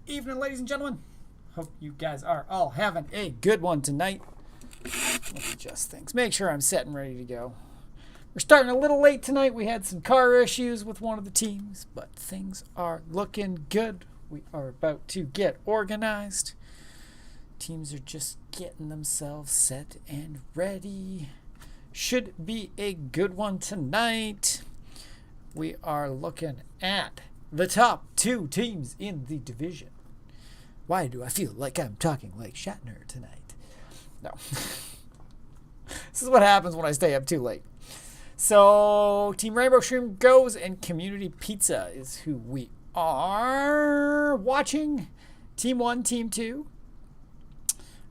Evening, ladies and gentlemen. Hope you guys are all having a good one tonight. Let me adjust things. Make sure I'm set and ready to go. We're starting a little late tonight. We had some car issues with one of the teams, but things are looking good. We are about to get organized. Teams are just getting themselves set and ready. Should be a good one tonight. We are looking at the top two teams in the division. Why do I feel like I'm talking like Shatner tonight? No. This is what happens when I stay up too late. So, Team Rainbow Shroom goes, and Community Pizza is who we are watching. Team 1, Team 2.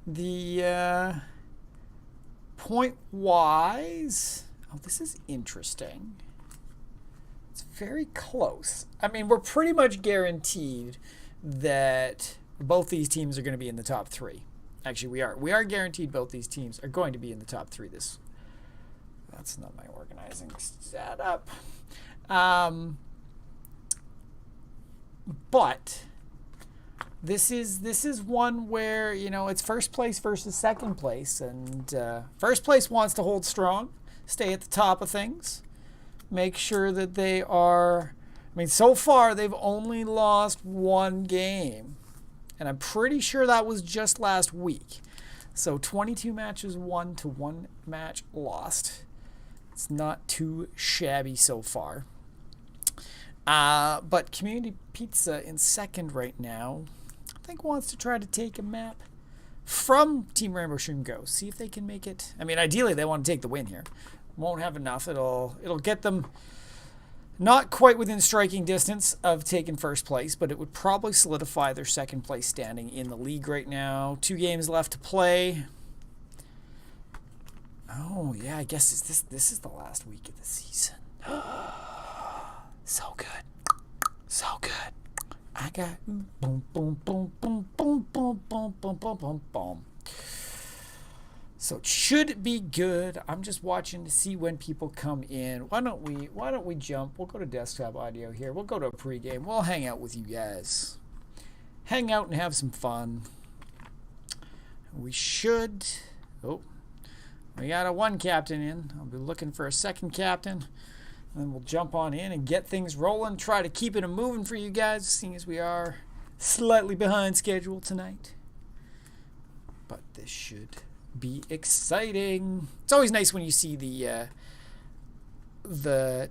The point-wise... Oh, this is interesting. It's very close. I mean, we're pretty much guaranteed that both these teams are going to be in the top three. Actually, we are. We are guaranteed both these teams are going to be in the top three. That's not my organizing setup. But this is one where, you know, it's first place versus second place, and first place wants to hold strong, stay at the top of things. Make sure that they are... I mean, so far, they've only lost one game. And I'm pretty sure that was just last week. So 22 matches won to 1 match lost. It's not too shabby so far. But Community Pizza in second right now, I think wants to try to take a map from Team Rainbow Shroom Go. See if they can make it. I mean, ideally, they want to take the win here. Won't have enough. It'll get them not quite within striking distance of taking first place, but it would probably solidify their second place standing in the league right now. 2 games left to play. Oh yeah, I guess this is the last week of the season. So good, so good. I got boom boom boom boom boom boom boom boom boom boom boom. So it should be good. I'm just watching to see when people come in. Why don't we jump? We'll go to desktop audio here. We'll go to a pregame. We'll hang out with you guys. Hang out and have some fun. We should... Oh, we got a 1 captain in. I'll be looking for a 2nd captain. And then we'll jump on in and get things rolling. Try to keep it moving for you guys, seeing as we are slightly behind schedule tonight. But this should be exciting. It's always nice when you see the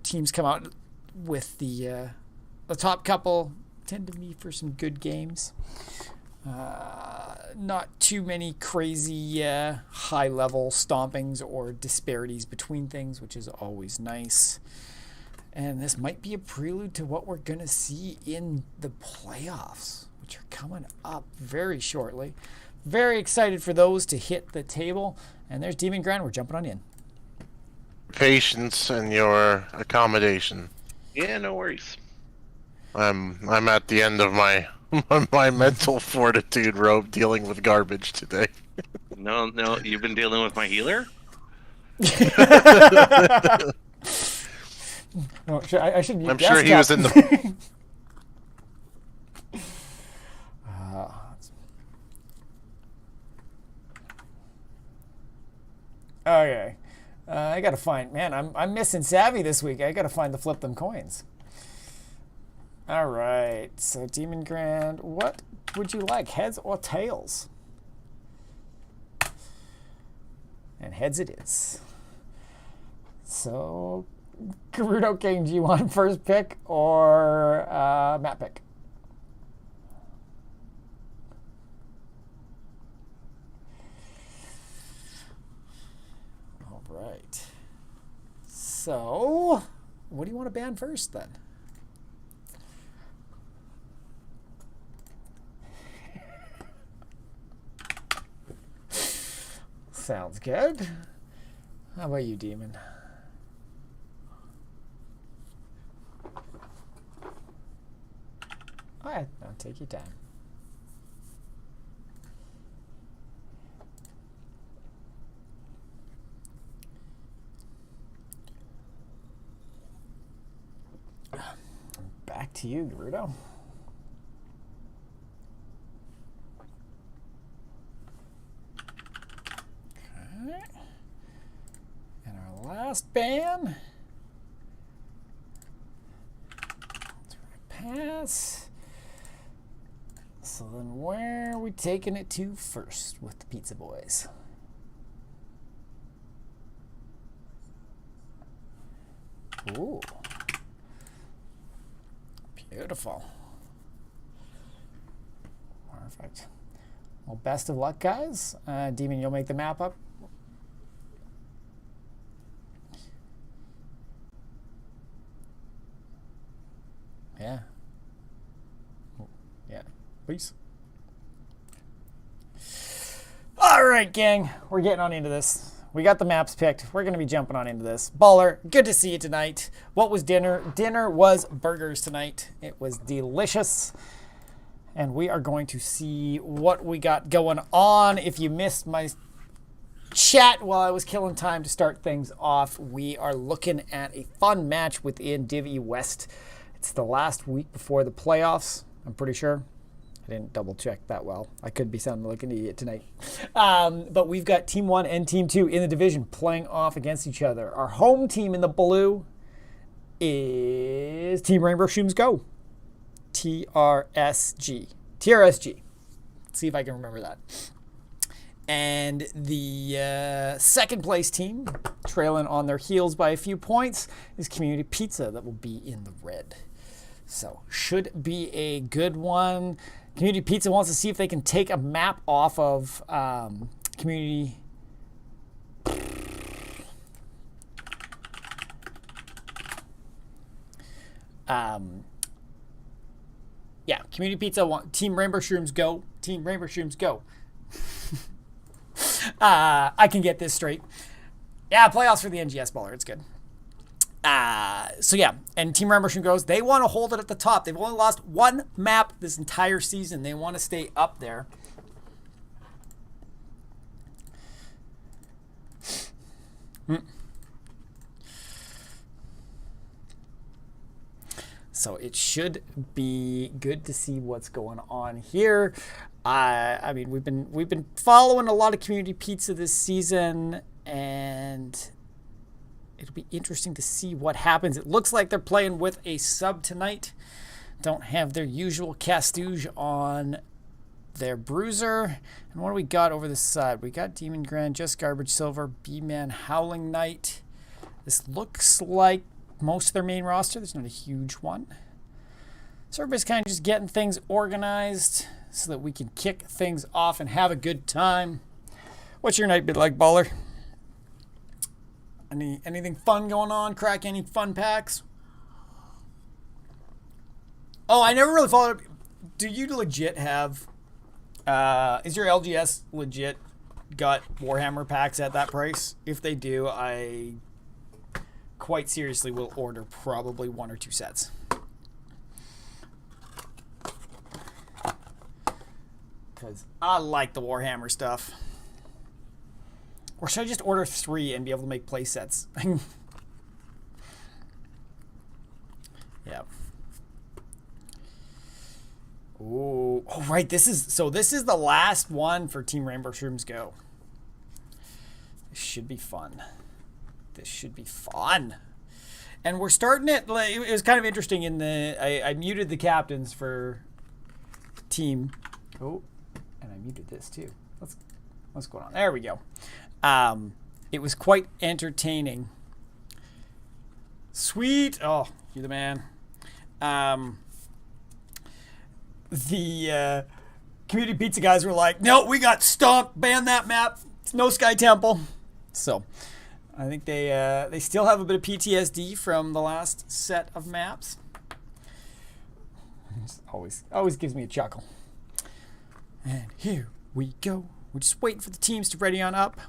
teams come out with the top couple. Tend to be for some good games. Not too many crazy high level stompings or disparities between things, which is always nice. And this might be a prelude to what we're gonna see in the playoffs, which are coming up very shortly. Very excited for those to hit the table. And there's Demon Grand. We're jumping on in. Patience and your accommodation. Yeah, no worries. I'm at the end of my my mental fortitude rope dealing with garbage today. No, you've been dealing with my healer? No, I shouldn't. I'm sure he was in the... Okay. I gotta find... Man, I'm missing Savvy this week. I gotta find the flip them coins. Alright. So, Demon Grand. What would you like? Heads or tails? And heads it is. So, Gerudo King, do you want first pick or map pick? Right. So, what do you want to ban first then? Sounds good. How about you, Demon? All right, now take your time. Back to you, Gerudo. cast ban. Pass. So then where are we taking it to first with the Pizza Boys? Ooh. Beautiful. Perfect. Well, best of luck, guys. Demon, you'll make the map up. Yeah. Yeah. Peace. All right, gang. We're getting on into this. We got the maps picked. We're going to be jumping on into this. Baller, good to see you tonight. What was dinner? Dinner was burgers tonight. It was delicious. And we are going to see what we got going on. If you missed my chat while I was killing time to start things off, we are looking at a fun match within Div E West. It's the last week before the playoffs, I'm pretty sure. I didn't double check that well. I could be sounding like an idiot tonight. But we've got Team 1 and Team 2 in the division playing off against each other. Our home team in the blue is Team Rainbow Shrooms Go. TRSG. TRSG. Let's see if I can remember that. And the second place team, trailing on their heels by a few points, is Community Pizza that will be in the red. So, should be a good one. Community Pizza wants to see if they can take a map off of Community. Yeah, Community Pizza want Team Rainbow Shrooms Go. Team Rainbow Shrooms Go. I can get this straight. Yeah, playoffs for the NGS baller. It's good. So yeah, and Team Rainbow Shrooms goes, they want to hold it at the top. They've only lost one map this entire season. They want to stay up there. So it should be good to see what's going on here. I mean, we've been following a lot of Community Pizza this season, and it'll be interesting to see what happens. It looks like they're playing with a sub tonight. Don't have their usual Castouge on their Bruiser. And what do we got over the side? We got Demon Grand, Just Garbage Silver, B-Man, Howling Knight. This looks like most of their main roster. There's not a huge one. So everybody's kind of just getting things organized so that we can kick things off and have a good time. What's your night been like, baller? Anything fun going on? Crack any fun packs? Oh, I never really followed. Do you legit have? Is your LGS legit got Warhammer packs at that price? If they do, I quite seriously will order probably 1 or 2 sets. Because I like the Warhammer stuff. Or should I just order 3 and be able to make play sets? Yeah. Ooh. Oh, right. This is the last one for Team Rainbow Shrooms Go. This should be fun. This should be fun. And we're starting it. It was kind of interesting in the. I muted the captains for team. Oh, and I muted this too. What's going on? There we go. It was quite entertaining. Sweet. Oh, you're the man. The Community Pizza guys were like, no, we got stomped. Ban that map. It's no Sky Temple. So I think they still have a bit of PTSD from the last set of maps. Always gives me a chuckle. And here we go. We're just waiting for the teams to ready on up.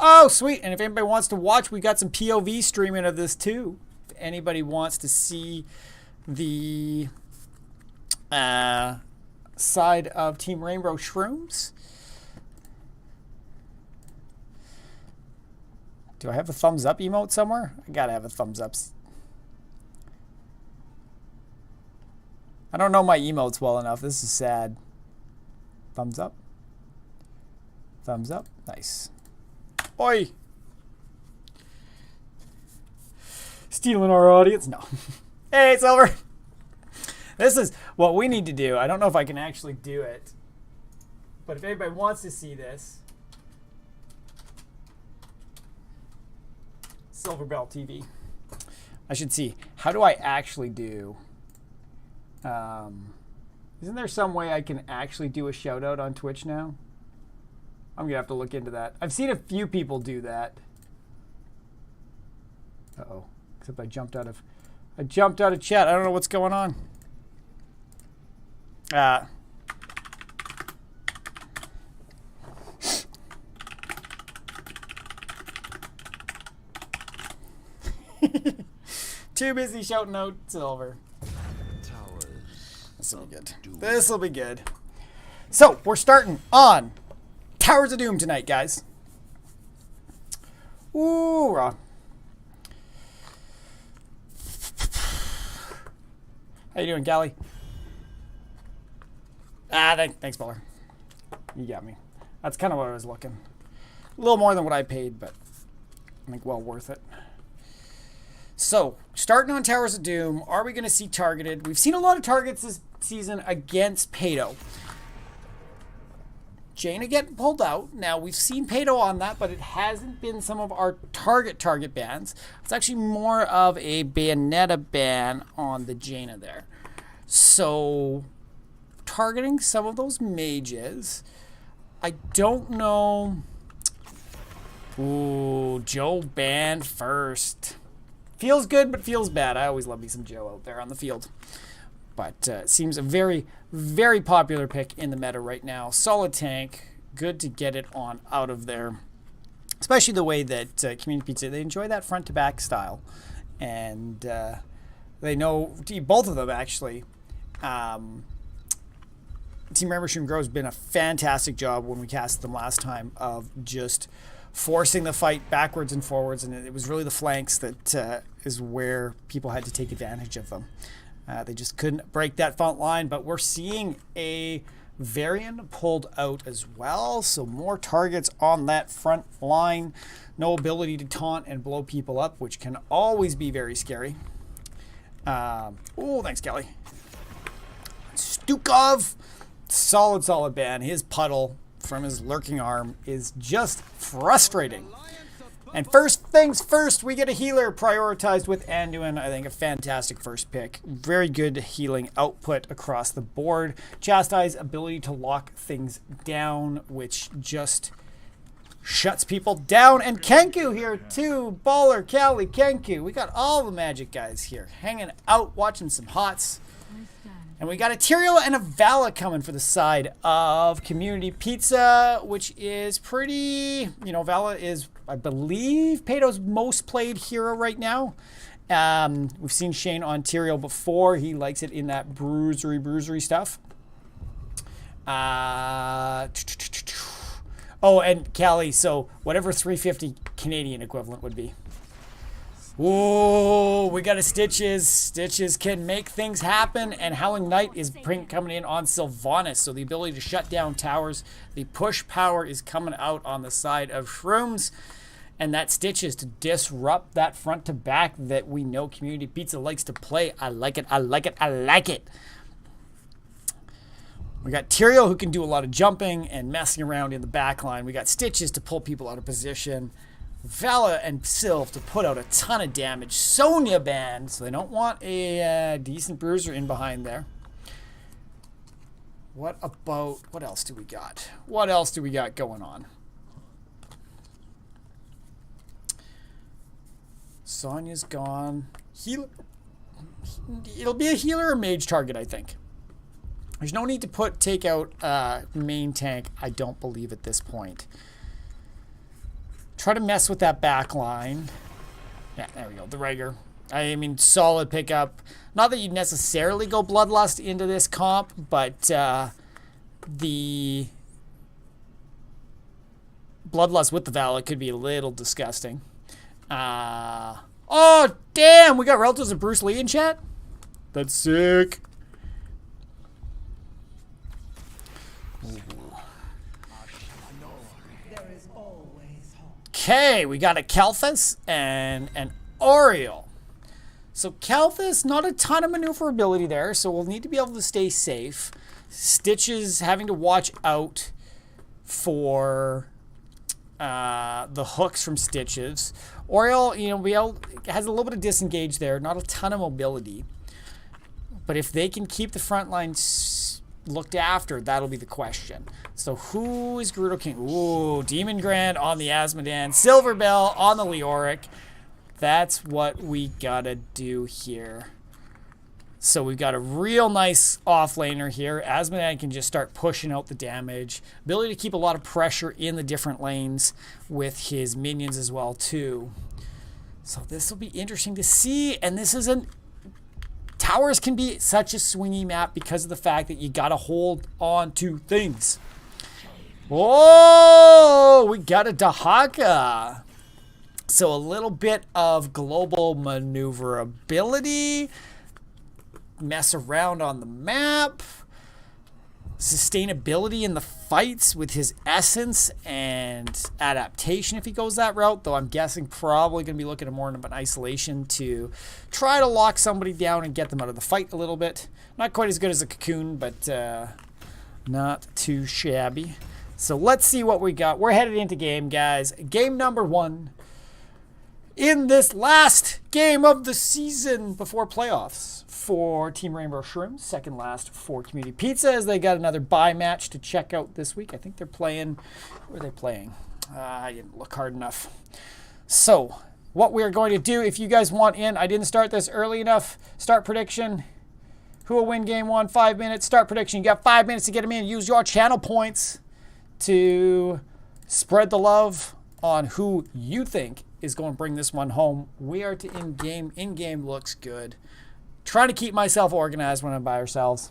Oh, sweet. And if anybody wants to watch, we got some POV streaming of this too. If anybody wants to see the side of Team Rainbow Shrooms. Do I have a thumbs up emote somewhere? I gotta have a thumbs up. I don't know my emotes well enough. This is sad. Thumbs up. Thumbs up. Nice. Oi! Stealing our audience? No. Hey, Silver! This is what we need to do. I don't know if I can actually do it. But if anybody wants to see this, Silver Bell TV. I should see. How do I actually do? Isn't there some way I can actually do a shout out on Twitch now? I'm gonna have to look into that. I've seen a few people do that. Uh-oh. Except I jumped out of chat. I don't know what's going on. Too busy shouting out Silver. This will be good. This will be good. So, we're starting on Towers of Doom tonight, guys. Ooh, raw. How you doing, Callie? Thanks, Baller. You got me. That's kind of what I was looking. A little more than what I paid, but I think well worth it. So, starting on Towers of Doom, are we going to see targeted? We've seen a lot of targets this season against Pato. Jaina getting pulled out. Now, we've seen Pato on that, but it hasn't been some of our target bans. It's actually more of a Bayonetta ban on the Jaina there. So, targeting some of those mages. I don't know. Ooh, Joe banned first. Feels good, but feels bad. I always love me some Joe out there on the field. But seems a very, very popular pick in the meta right now. Solid tank. Good to get it on out of there. Especially the way that Community Pizza, they enjoy that front-to-back style. And they know, both of them actually, Team Mushroom Grow has been a fantastic job when we cast them last time of just forcing the fight backwards and forwards, and it was really the flanks that is where people had to take advantage of them. They just couldn't break that front line, but we're seeing a variant pulled out as well, so more targets on that front line. No ability to taunt and blow people up, which can always be very scary. Oh, thanks, Kelly. Stukov, solid ban. His puddle from his lurking arm is just frustrating. And first things first, we get a healer prioritized with Anduin. I think a fantastic first pick. Very good healing output across the board. Chastise ability to lock things down, which just shuts people down. And Kenku here too. Baller, Callie, Kenku. We got all the magic guys here hanging out, watching some hots. And we got a Tyrael and a Vala coming for the side of Community Pizza, which is pretty, Vala is, I believe, Pato's most played hero right now. We've seen Shane on Tyrael before. He likes it in that bruisery stuff. Oh, and Callie, so whatever 350 Canadian equivalent would be. Ooh, we got a Stitches. Stitches can make things happen, and Howling Knight is coming in on Sylvanas, so the ability to shut down towers. The push power is coming out on the side of Shrooms, and that Stitches to disrupt that front to back that we know Community Pizza likes to play. I like it, I like it, I like it. We got Tyrael, who can do a lot of jumping and messing around in the back line. We got Stitches to pull people out of position. Vala and Sylv to put out a ton of damage. Sonya banned, so they don't want a decent bruiser in behind there. What else do we got? What else do we got going on? Sonya's gone. Healer. It'll be a healer or mage target, I think. There's no need to take out main tank, I don't believe, at this point. Try to mess with that back line. Yeah, there we go. The Rager. I mean, solid pickup. Not that you'd necessarily go Bloodlust into this comp, but the Bloodlust with the Vala could be a little disgusting. Oh, damn! We got relatives of Bruce Lee in chat? That's sick. Okay, we got a Kelthus and an Oriole. So Kelthus, not a ton of maneuverability there, so we'll need to be able to stay safe. Stitches having to watch out for the hooks from Stitches. Oriole, has a little bit of disengage there, not a ton of mobility. But if they can keep the front lines looked after, that'll be the question. So who is Gerudo King? Ooh, Demon Grand on the Asmodan. Silver Bell on the Leoric. That's what we gotta do here. So we've got a real nice offlaner here. Asmodan can just start pushing out the damage. Ability to keep a lot of pressure in the different lanes with his minions as well too. So this will be interesting to see. And this is towers can be such a swingy map because of the fact that you gotta hold on to things. Oh, we got a Dahaka. So a little bit of global maneuverability. Mess around on the map. Sustainability in the fights with his essence and adaptation if he goes that route. Though I'm guessing probably going to be looking at more of an isolation to try to lock somebody down and get them out of the fight a little bit. Not quite as good as a cocoon, but not too shabby. So let's see what we got. We're headed into game, guys. Game number 1. In this last game of the season before playoffs for Team Rainbow Shrooms, second last for Community Pizza, as they got another bye match to check out this week. I think they're playing, where are they playing? I didn't look hard enough. So what we're going to do, if you guys want in, I didn't start this early enough. Start prediction. Who will win game 1? 5 minutes. Start prediction. You got 5 minutes to get them in. Use your channel points to spread the love on who you think is going to bring this one home. We are to in-game. In-game looks good. Trying to keep myself organized when I'm by ourselves.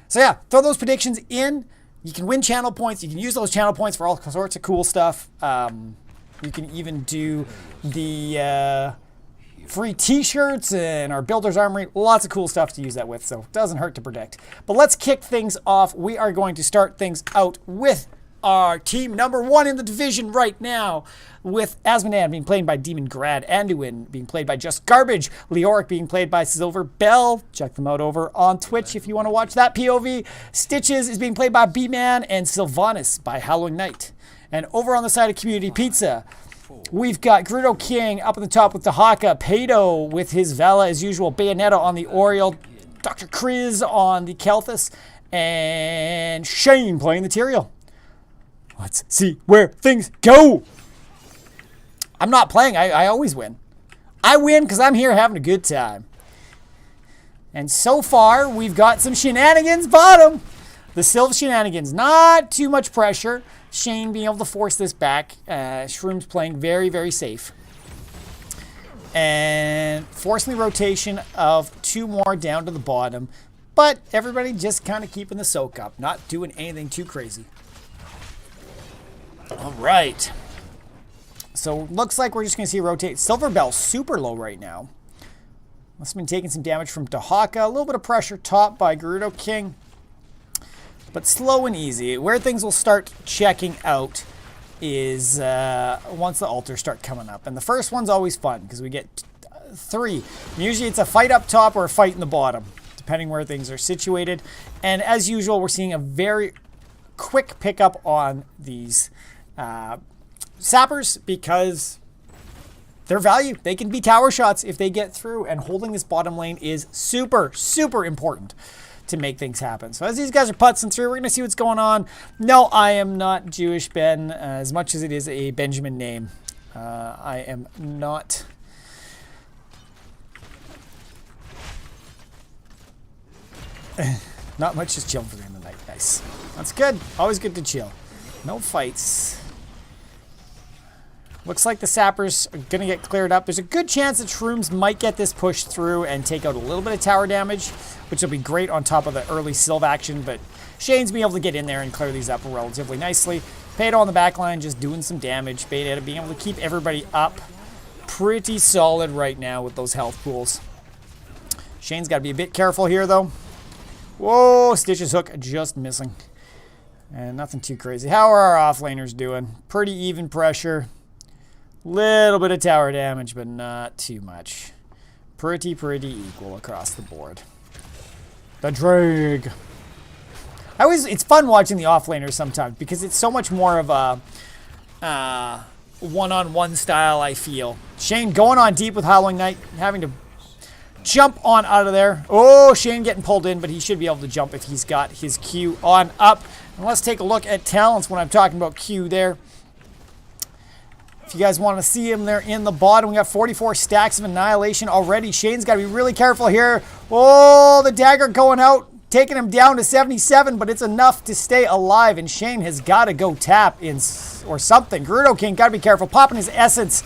So yeah, throw those predictions in. You can win channel points. You can use those channel points for all sorts of cool stuff. You can even do the free t-shirts and our Builder's Armory. Lots of cool stuff to use that with, so it doesn't hurt to predict. But let's kick things off. We are going to start things out with our team number 1 in the division right now, with Asmodan being played by Demon Grad, Anduin being played by Just Garbage, Leoric being played by Silver Bell. Check them out over on Twitch if you want to watch that POV. Stitches is being played by B-Man, and Sylvanas by Halloween Knight. And over on the side of Community Pizza, we've got Gerudo King up at the top with the Haka, Pato with his Vela as usual, Bayonetta on the Oriole, Dr. Kriz on the Kelthus, and Shane playing the Tyrael. Let's see where things go. I'm not playing. I always win. I win because I'm here having a good time. And so far, we've got some shenanigans bottom. The Sylv shenanigans. Not too much pressure. Shane being able to force this back. Shrooms playing very, very safe. And forcing the rotation of 2 more down to the bottom. But everybody just kind of keeping the soak up. Not doing anything too crazy. All right. So looks like we're just going to see a rotate. Silver Bell super low right now. Must have been taking some damage from Dahaka. A little bit of pressure top by Gerudo King. But slow and easy. Where things will start checking out is once the altars start coming up. And the first one's always fun because we get 3. Usually it's a fight up top or a fight in the bottom, depending where things are situated. And as usual, we're seeing a very quick pickup on these sappers because their value. They can be tower shots if they get through, and holding this bottom lane is super, super important to make things happen. So as these guys are putzing through, we're going to see what's going on. No, I am not Jewish, Ben, as much as it is a Benjamin name. I am not. Not much, just chilling for the end of the night. Nice. That's good. Always good to chill. No fights. Looks like the sappers are going to get cleared up. There's a good chance that Shrooms might get this pushed through and take out a little bit of tower damage, which will be great on top of the early Sylv action, but Shane's being able to get in there and clear these up relatively nicely. Pato on the back line just doing some damage. Bayonetta being able to keep everybody up pretty solid right now with those health pools. Shane's got to be a bit careful here, though. Whoa, Stitch's hook just missing. And nothing too crazy. How are our offlaners doing? Pretty even pressure. Little bit of tower damage, but not too much. Pretty equal across the board. The drag. It's fun watching the offlaners sometimes because it's so much more of a one-on-one style, I feel. Shane going on deep with Howling Knight, having to jump on out of there. Oh, Shane getting pulled in, but he should be able to jump if he's got his Q on up. And let's take a look at talents when I'm talking about Q there. If you guys want to see him, they're in the bottom. We got 44 stacks of Annihilation already. Shane's got to be really careful here. Oh, the dagger going out. Taking him down to 77, but it's enough to stay alive, and Shane has got to go tap in or something. Gerudo King, got to be careful. Popping his essence,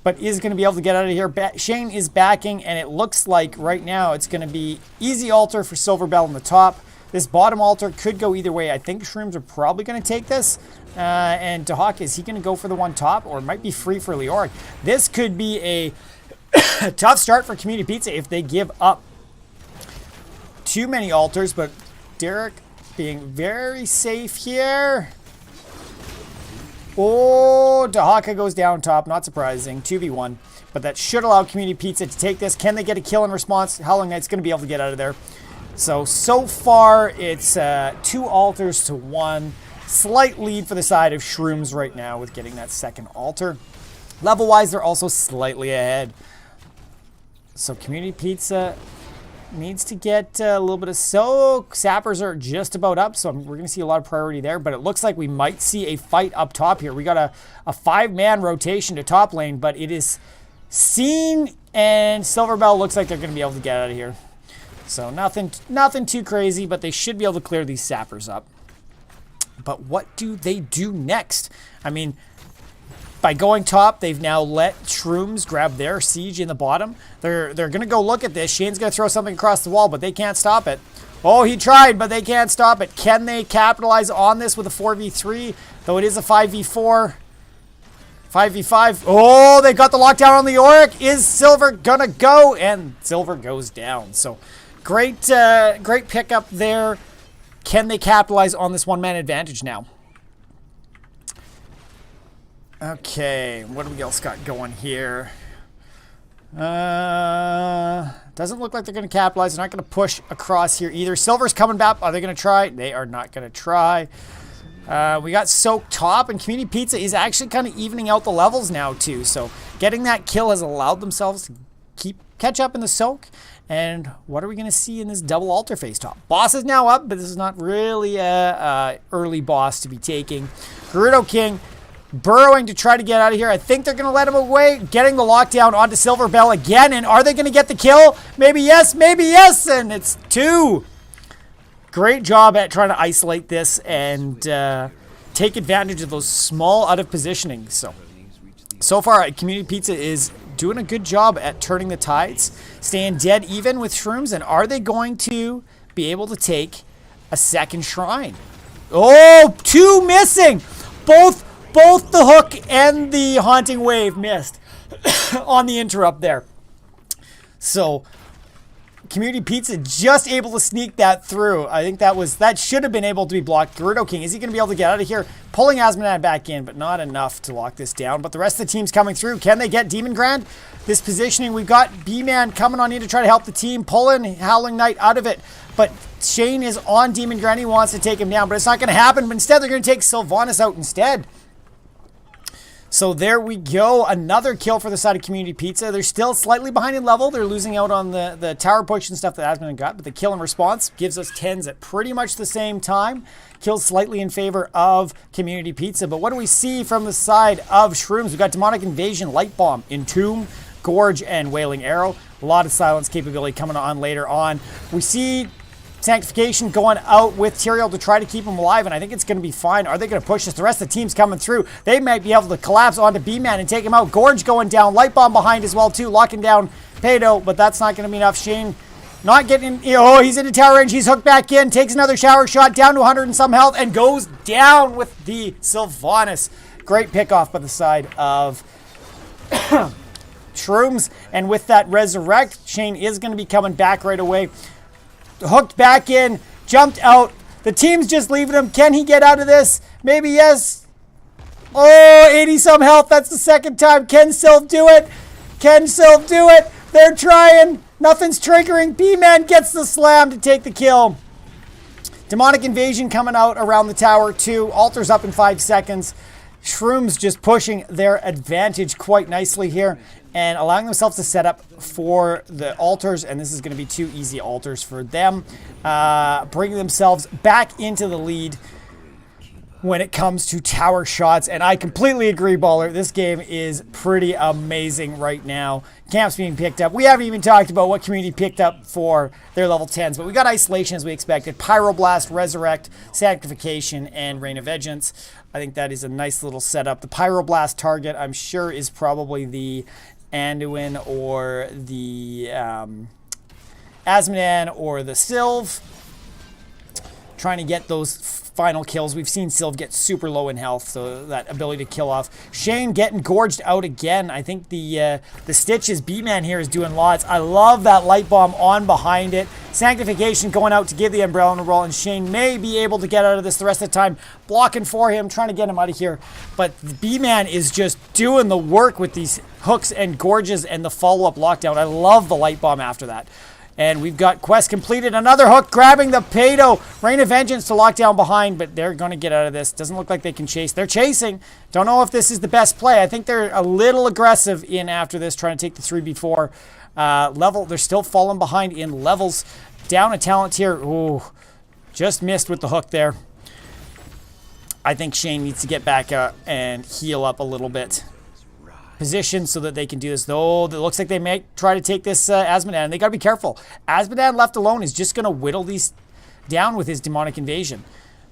but is going to be able to get out of here. Shane is backing, and it looks like right now it's going to be easy altar for Silver Bell on the top. This bottom altar could go either way. I think Shrooms are probably going to take this, and Dahak, is he going to go for the one top, or it might be free for Leoric? This could be a tough start for Community Pizza if they give up too many altars, but Derek being very safe here. Oh, Dahaka goes down top, not surprising, 2v1, but that should allow Community Pizza to take this. Can they get a kill in response? Howling Knight's going to be able to get out of there. So far, it's 2 altars to 1. Slight lead for the side of Shrooms right now with getting that second altar. Level-wise, they're also slightly ahead. So Community Pizza needs to get a little bit of soak. Sappers are just about up, so we're going to see a lot of priority there, but it looks like we might see a fight up top here. We got a 5-man rotation to top lane, but it is seen, and Silverbell looks like they're going to be able to get out of here. So nothing too crazy, but they should be able to clear these Sappers up. But what do they do next? I mean, by going top, they've now let Shrooms grab their siege in the bottom. They're going to go look at this. Shane's going to throw something across the wall, but they can't stop it. Oh, he tried, but they can't stop it. Can they capitalize on this with a 4v3? Though it is a 5v4. 5v5. Oh, they got the lockdown on the Leoric. Is Silver going to go? And Silver goes down. So great pickup there. Can they capitalize on this one-man advantage now? Okay, what do we else got going here? Doesn't look like they're going to capitalize. They're not going to push across here either. Silver's coming back. Are they going to try? They are not going to try. We got Soak top, and Community Pizza is actually kind of evening out the levels now too. So getting that kill has allowed themselves to catch up in the Soak. And what are we going to see in this double altar face top? Boss is now up, but this is not really a early boss to be taking. Gerudo King burrowing to try to get out of here. I think they're going to let him away. Getting the lockdown onto Silver Bell again. And are they going to get the kill? Maybe yes, maybe yes. And it's 2. Great job at trying to isolate this and take advantage of those small out of positioning. So far, Community Pizza is doing a good job at turning the tides, staying dead even with Shrooms. And are they going to be able to take a second shrine? Oh, 2 missing. Both the hook and the haunting wave missed on the interrupt there. So Community Pizza just able to sneak that through. I think that should have been able to be blocked. Gerudo King, is he going to be able to get out of here? Pulling Asmonad back in, but not enough to lock this down. But the rest of the team's coming through. Can they get Demon Grand? This positioning, we've got B-Man coming on in to try to help the team, pulling Howling Knight out of it. But Shane is on Demon Grand. He wants to take him down, but it's not going to happen. But instead, they're going to take Sylvanas out instead. So there we go. Another kill for the side of Community Pizza. They're still slightly behind in level. They're losing out on the tower push and stuff that Asmonad got. But the kill in response gives us 10s at pretty much the same time. Kills slightly in favor of Community Pizza. But what do we see from the side of Shrooms? We've got Demonic Invasion, Light Bomb, Entomb, Gorge, and Wailing Arrow. A lot of silence capability coming on later on. We see Sanctification going out with Tyrael to try to keep him alive, and I think it's going to be fine. Are they going to push this? The rest of the team's coming through. They might be able to collapse onto B-Man and take him out. Gorge going down. Light Bomb behind as well, too. Locking down Pado, but that's not going to be enough. Shane not getting... Oh, he's into tower range. He's hooked back in. Takes another shower shot down to 100 and some health and goes down with the Sylvanas. Great pick off by the side of Shrooms. And with that resurrect, Shane is going to be coming back right away. Hooked back in, jumped out. The team's just leaving him. Can he get out of this? Maybe yes. Oh, 80-some health. That's the second time. Can Sylph do it? Can Sylph do it? They're trying. Nothing's triggering. B-Man gets the slam to take the kill. Demonic Invasion coming out around the tower too. Altars up in 5 seconds. Shrooms just pushing their advantage quite nicely here and allowing themselves to set up for the altars. And this is going to be 2 easy altars for them. Bringing themselves back into the lead when it comes to tower shots. And I completely agree, Baller. This game is pretty amazing right now. Camps being picked up. We haven't even talked about what community picked up for their level 10s, but we got Isolation as we expected. Pyroblast, Resurrect, Sanctification, and Reign of Vengeance. I think that is a nice little setup. The Pyroblast target, I'm sure, is probably the Anduin or the Asmodan or the Sylph. Trying to get those final kills. We've seen Sylph get super low in health, so that ability to kill off. Shane getting gorged out again. I think the Stitches B-Man here is doing lots. I love that light bomb on behind it. Sanctification going out to give the umbrella in a roll, and Shane may be able to get out of this the rest of the time. Blocking for him, trying to get him out of here. But the B-Man is just doing the work with these hooks and gorges and the follow-up lockdown. I love the light bomb after that. And we've got quest completed. Another hook grabbing the Pado. Reign of Vengeance to lock down behind, but they're going to get out of this. Doesn't look like they can chase. They're chasing. Don't know if this is the best play. I think they're a little aggressive in after this, trying to take the 3v4 level. They're still falling behind in levels. Down a talent here. Ooh, just missed with the hook there. I think Shane needs to get back and heal up a little bit. Position so that they can do this. Though it looks like they may try to take this Asmodan, and they got to be careful. Asmodan left alone is just going to whittle these down with his Demonic Invasion.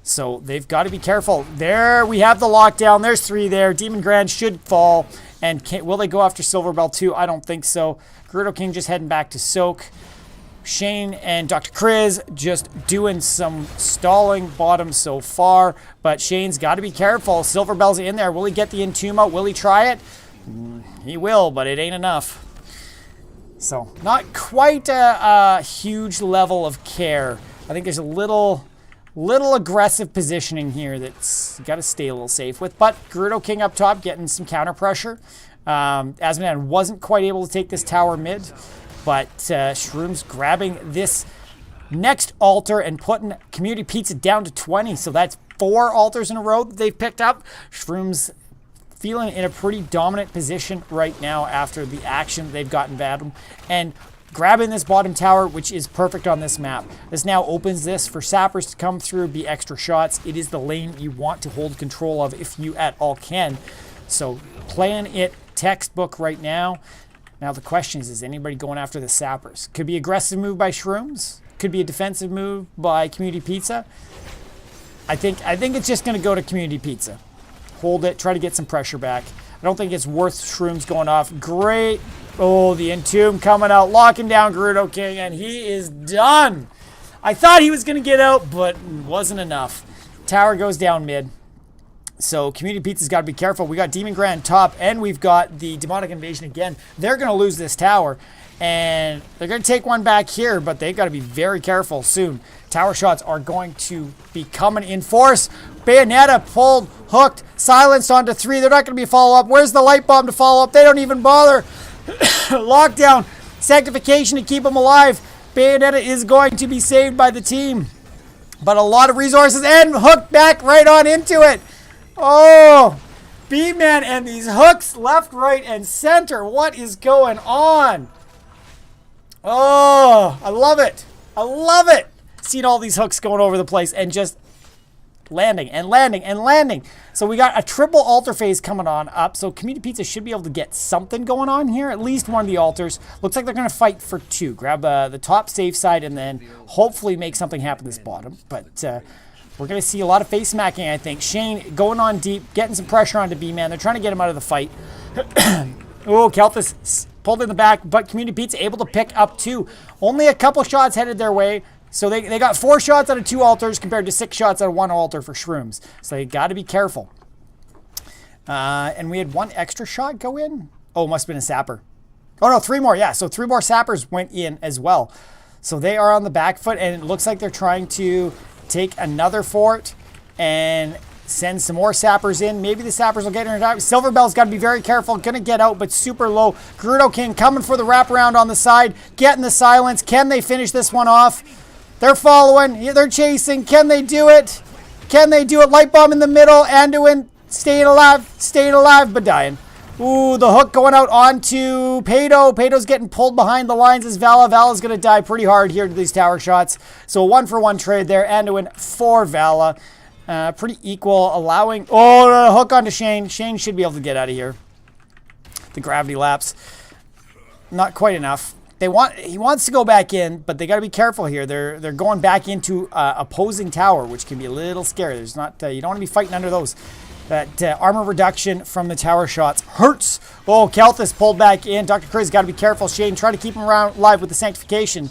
So they've got to be careful. There we have the lockdown. There's 3 there. Demon Grand should fall. And will they go after Silverbell too? I don't think so. Gerudo King just heading back to Soak. Shane and Dr. Kriz just doing some stalling bottom so far. But Shane's got to be careful. Silverbell's in there. Will he get the Entomb out? Will he try it? He will, but it ain't enough. So, not quite a huge level of care. I think there's a little aggressive positioning here that's got to stay a little safe with. But Gerudo King up top getting some counter pressure. Asmodan wasn't quite able to take this tower mid, but Shrooms grabbing this next altar and putting Community Pizza down to 20. So that's 4 altars in a row that they've picked up. Shrooms feeling in a pretty dominant position right now after the action they've gotten Vadim. And grabbing this bottom tower, which is perfect on this map. This now opens this for sappers to come through, be extra shots. It is the lane you want to hold control of if you at all can. So playing it textbook right now. Now the question is anybody going after the sappers? Could be aggressive move by Shrooms. Could be a defensive move by Community Pizza. I think it's just going to go to Community Pizza. Hold it, try to get some pressure back. I don't think it's worth Shrooms going off. Great. Oh, the Entomb coming out, locking down Gerudo King, and he is done. I thought he was going to get out, but wasn't enough. Tower goes down mid. So Community Pizza's got to be careful. We got Demon Grand top, and we've got the Demonic Invasion again. They're going to lose this tower, and they're going to take one back here, but they've got to be very careful soon. Tower shots are going to be coming in force. Bayonetta pulled, hooked, silenced onto 3. They're not going to be follow-up. Where's the light bomb to follow up? They don't even bother. Lockdown, Sanctification to keep them alive. Bayonetta is going to be saved by the team. But a lot of resources and hooked back right on into it. Oh, B-Man and these hooks left, right, and center. What is going on? Oh, I love it. I love it. Seeing all these hooks going over the place and just landing and landing and landing. So we got a triple altar phase coming on up. So Community Pizza should be able to get something going on here. At least one of the altars. Looks like they're going to fight for 2. Grab the top safe side and then hopefully make something happen this bottom. But we're going to see a lot of face smacking, I think. Shane going on deep, getting some pressure onto B-Man. They're trying to get him out of the fight. Oh, Kelthus pulled in the back, but Community Pizza able to pick up 2. Only a couple shots headed their way. So they got 4 shots out of 2 altars compared to 6 shots out of 1 altar for Shrooms. So they got to be careful. And we had 1 extra shot go in. Oh, must have been a sapper. Oh, no, 3 more. Yeah, so 3 more sappers went in as well. So they are on the back foot, and it looks like they're trying to take another fort and Send some more sappers in. Maybe the sappers will get in time. Silverbell's got to be very careful. Going to get out, but super low. Gerudo King coming for the wraparound on the side. Getting the silence. Can they finish this one off? They're following. They're chasing. Can they do it? Can they do it? Light bomb in the middle. Anduin staying alive, but dying. Ooh, the hook going out onto Pato. Pato's getting pulled behind the lines as Vala. Vala's going to die pretty hard here to these tower shots. So a 1-for-1 trade there. Anduin for Vala. Pretty equal, allowing... Oh, hook onto Shane. Shane should be able to get out of here. The gravity lapse. Not quite enough. He wants to go back in, but they got to be careful here. They're going back into opposing tower, which can be a little scary. There's not you don't want to be fighting under those. That armor reduction from the tower shots hurts. Oh, Kelthus pulled back in. Dr. Chris got to be careful. Shane trying to keep him around alive with the sanctification.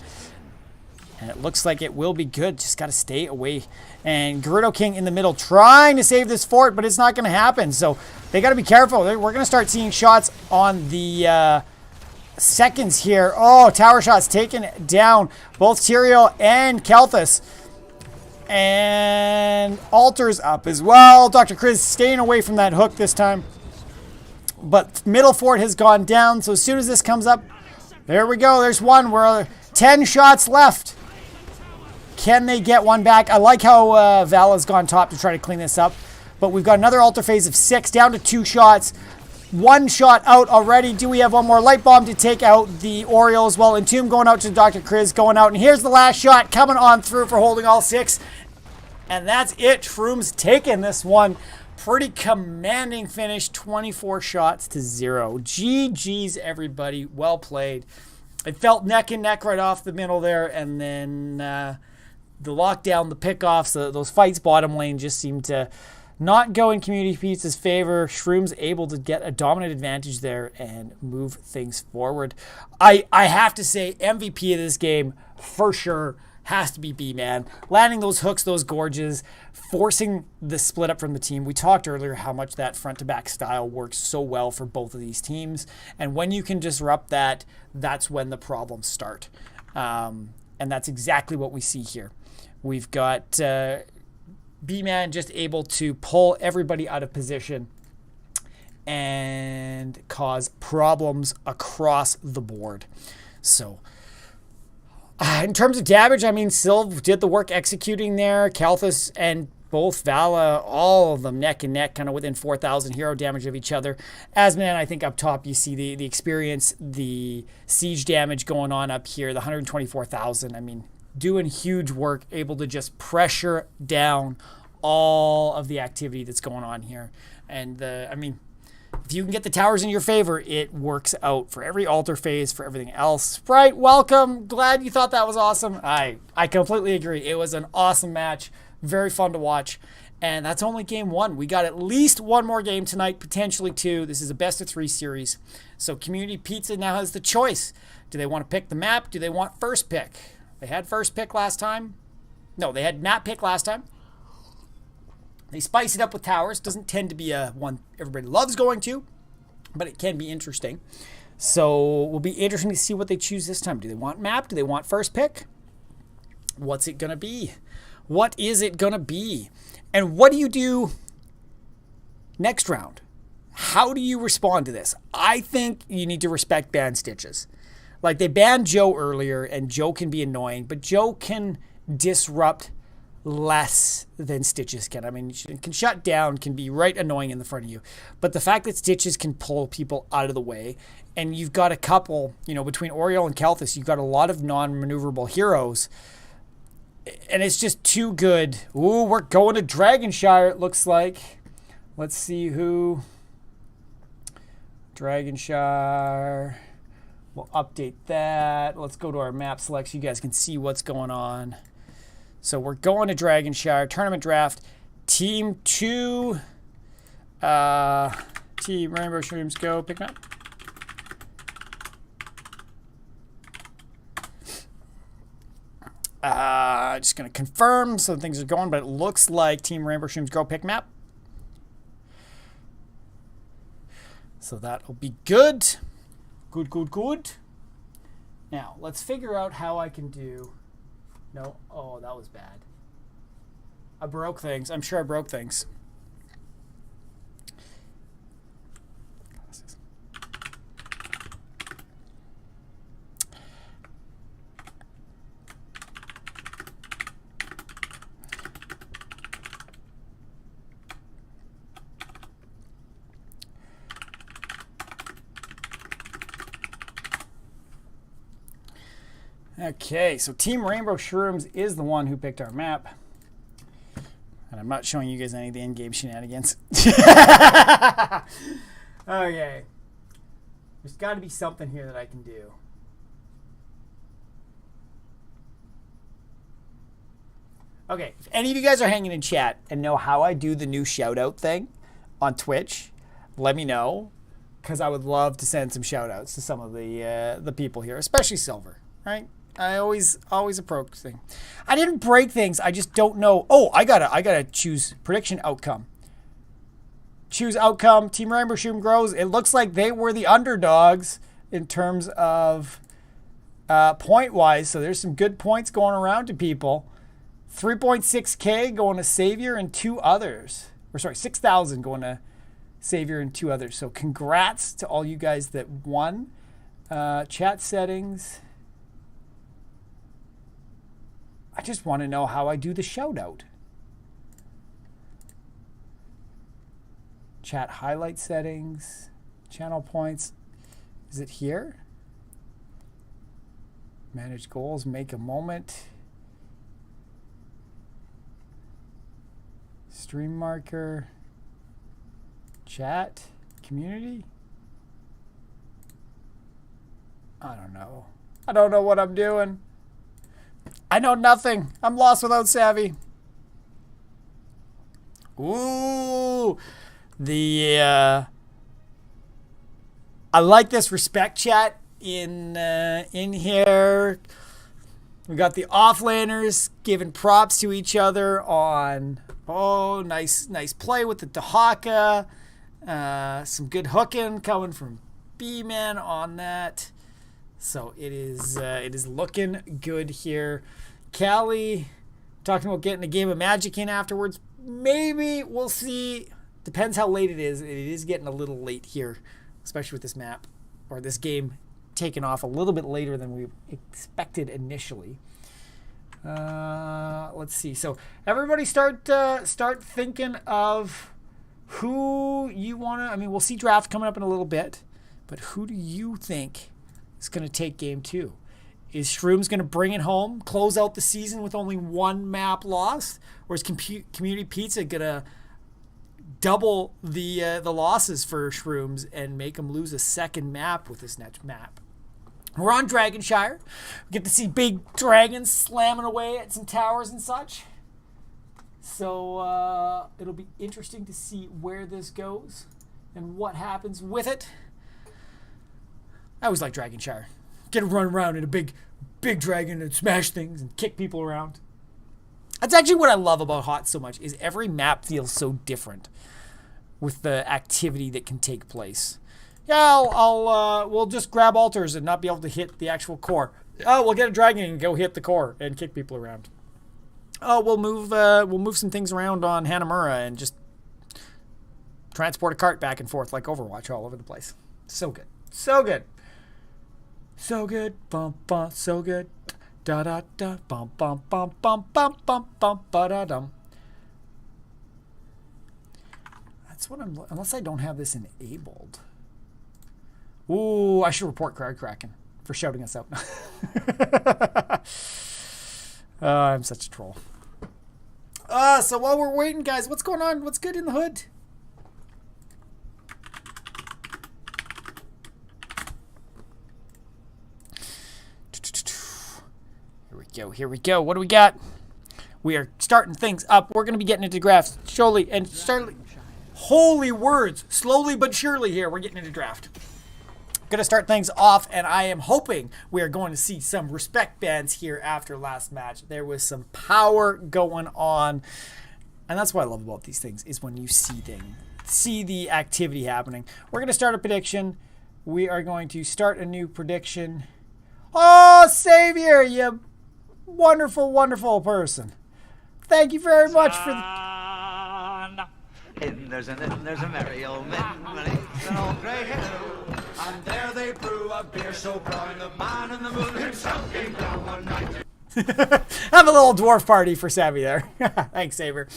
And it looks like it will be good. Just got to stay away. And Gerudo King in the middle trying to save this fort, but it's not going to happen. So they got to be careful. We're going to start seeing shots on the seconds here. Oh, tower shots taken down. Both Tyrael and Kelthus. And Altars up as well. Dr. Chris staying away from that hook this time. But middle fort has gone down. So as soon as this comes up, there we go. There's one. We're 10 shots left. Can they get one back? I like how Vala's gone top to try to clean this up. But we've got another altar phase of 6, down to 2 shots. 1 shot out already. Do we have one more light bomb to take out the Oriole as well? Entomb going out to Dr. Chris, going out. And here's the last shot coming on through for holding all 6. And that's it. Shrooms taking this one. Pretty commanding finish. 24 shots to 0. GG's, everybody. Well played. It felt neck and neck right off the middle there. And then... the lockdown, the pickoffs, those fights bottom lane just seemed to not go in Community Pizza's favor. Shrooms able to get a dominant advantage there and move things forward. I have to say, MVP of this game, for sure, has to be B-Man. Landing those hooks, those gorges, forcing the split up from the team. We talked earlier how much that front-to-back style works so well for both of these teams. And when you can disrupt that, that's when the problems start. And that's exactly what we see here. We've got B-Man just able to pull everybody out of position and cause problems across the board. So, in terms of damage, I mean, Sylv did the work executing there. Kelthus and both Vala, all of them neck and neck, kind of within 4,000 hero damage of each other. Asman, I think up top, you see the experience, the siege damage going on up here, the 124,000. I mean, doing huge work, able to just pressure down all of the activity that's going on here. And I mean, if you can get the towers in your favor, it works out for every altar phase, for everything else. Sprite, welcome. Glad you thought that was awesome. I completely agree. It was an awesome match. Very fun to watch. And that's only game 1. We got at least one more game tonight, potentially 2. This is a best of 3 series. So Community Pizza now has the choice. Do they want to pick the map? Do they want first pick? They had first pick last time. No, they had map pick last time. They spice it up with towers. Doesn't tend to be a one everybody loves going to, but it can be interesting. So it will be interesting to see what they choose this time. Do they want map? Do they want first pick? What's it going to be? What is it going to be? And what do you do next round? How do you respond to this? I think you need to respect ban stitches. Like, they banned Joe earlier, and Joe can be annoying, but Joe can disrupt less than Stitches can. I mean, can shut down, can be right annoying in the front of you. But the fact that Stitches can pull people out of the way, and you've got a couple, between Oriole and Kelthus, you've got a lot of non-maneuverable heroes, and it's just too good. Ooh, we're going to Dragonshire, it looks like. Let's see who. Dragonshire. We'll update that. Let's go to our map select so you guys can see what's going on. So we're going to Dragonshire. Tournament draft. Team 2. Team Rainbow Shrooms, go. Pick map. Just going to confirm so things are going, but it looks like Team Rainbow Shrooms, go. Pick map. So that'll be good. Good. Now, let's figure out how I can do... No. Oh, that was bad. I broke things. I'm sure I broke things. Okay, so Team Rainbow Shrooms is the one who picked our map. And I'm not showing you guys any of the in-game shenanigans. Okay. There's got to be something here that I can do. Okay, if any of you guys are hanging in chat and know how I do the new shout-out thing on Twitch, let me know, because I would love to send some shout-outs to some of the people here, especially Silver, right? I always approach things. I didn't break things. I just don't know. Oh, I gotta choose prediction outcome. Choose outcome. Team Rainbow Shroom grows. It looks like they were the underdogs in terms of point-wise. So there's some good points going around to people. 3.6K going to Savior and 2 others. Or sorry, 6,000 going to Savior and 2 others. So congrats to all you guys that won. Chat settings. I just want to know how I do the shout out. Chat highlight settings, channel points. Is it here? Manage goals, make a moment. Stream marker. Chat, community. I don't know. I don't know what I'm doing. I know nothing. I'm lost without savvy. Ooh. I like this respect chat in here. We got the offlaners giving props to each other on, oh, nice play with the Dahaka. Some good hooking coming from B-Man on that. So it is looking good here. Callie talking about getting a game of Magic in afterwards. Maybe we'll see. Depends how late it is. It is getting a little late here, especially with this map or this game taking off a little bit later than we expected initially. Let's see. So everybody start thinking of who you want to. I mean, we'll see draft coming up in a little bit, but who do you think is going to take game 2? Is Shrooms going to bring it home, close out the season with only 1 map lost, or is Community Pizza going to double the losses for Shrooms and make them lose a 2nd map with this next map? We're on Dragonshire. We get to see big dragons slamming away at some towers and such. So it'll be interesting to see where this goes and what happens with it. I always like Dragonshire. Get to run around in a big dragon and smash things and kick people around. That's actually what I love about HOT so much, is every map feels so different with the activity that can take place. Yeah, we'll just grab altars and not be able to hit the actual core. Oh, we'll get a dragon and go hit the core and kick people around. Oh, we'll move some things around on Hanamura and just transport a cart back and forth like Overwatch all over the place. So good. So good. So good. Bum bum. So good. Da da da. Bum bum bum bum bum bum bum ba da dum. That's what I'm. Unless I don't have this enabled. Ooh, I should report Crowd Kraken for shouting us out. I'm such a troll. So while we're waiting, guys, what's going on? What's good in the hood? Here we go. What do we got? We are starting things up. We're going to be getting into drafts slowly and surely. Holy words. Slowly but surely here, we're getting into draft. Going to start things off, and I am hoping we are going to see some respect bands here after last match. There was some power going on, and that's what I love about these things, is when you see the activity happening. We're going to start a prediction. We are going to start a new prediction. Oh, Savior, you wonderful, wonderful person. Thank you very much for There's a merry old man beneath an old grey hill, and there they brew a beer so brown the man in the moon himself came down one night. Have a little dwarf party for Savvy there. Thanks, Saber.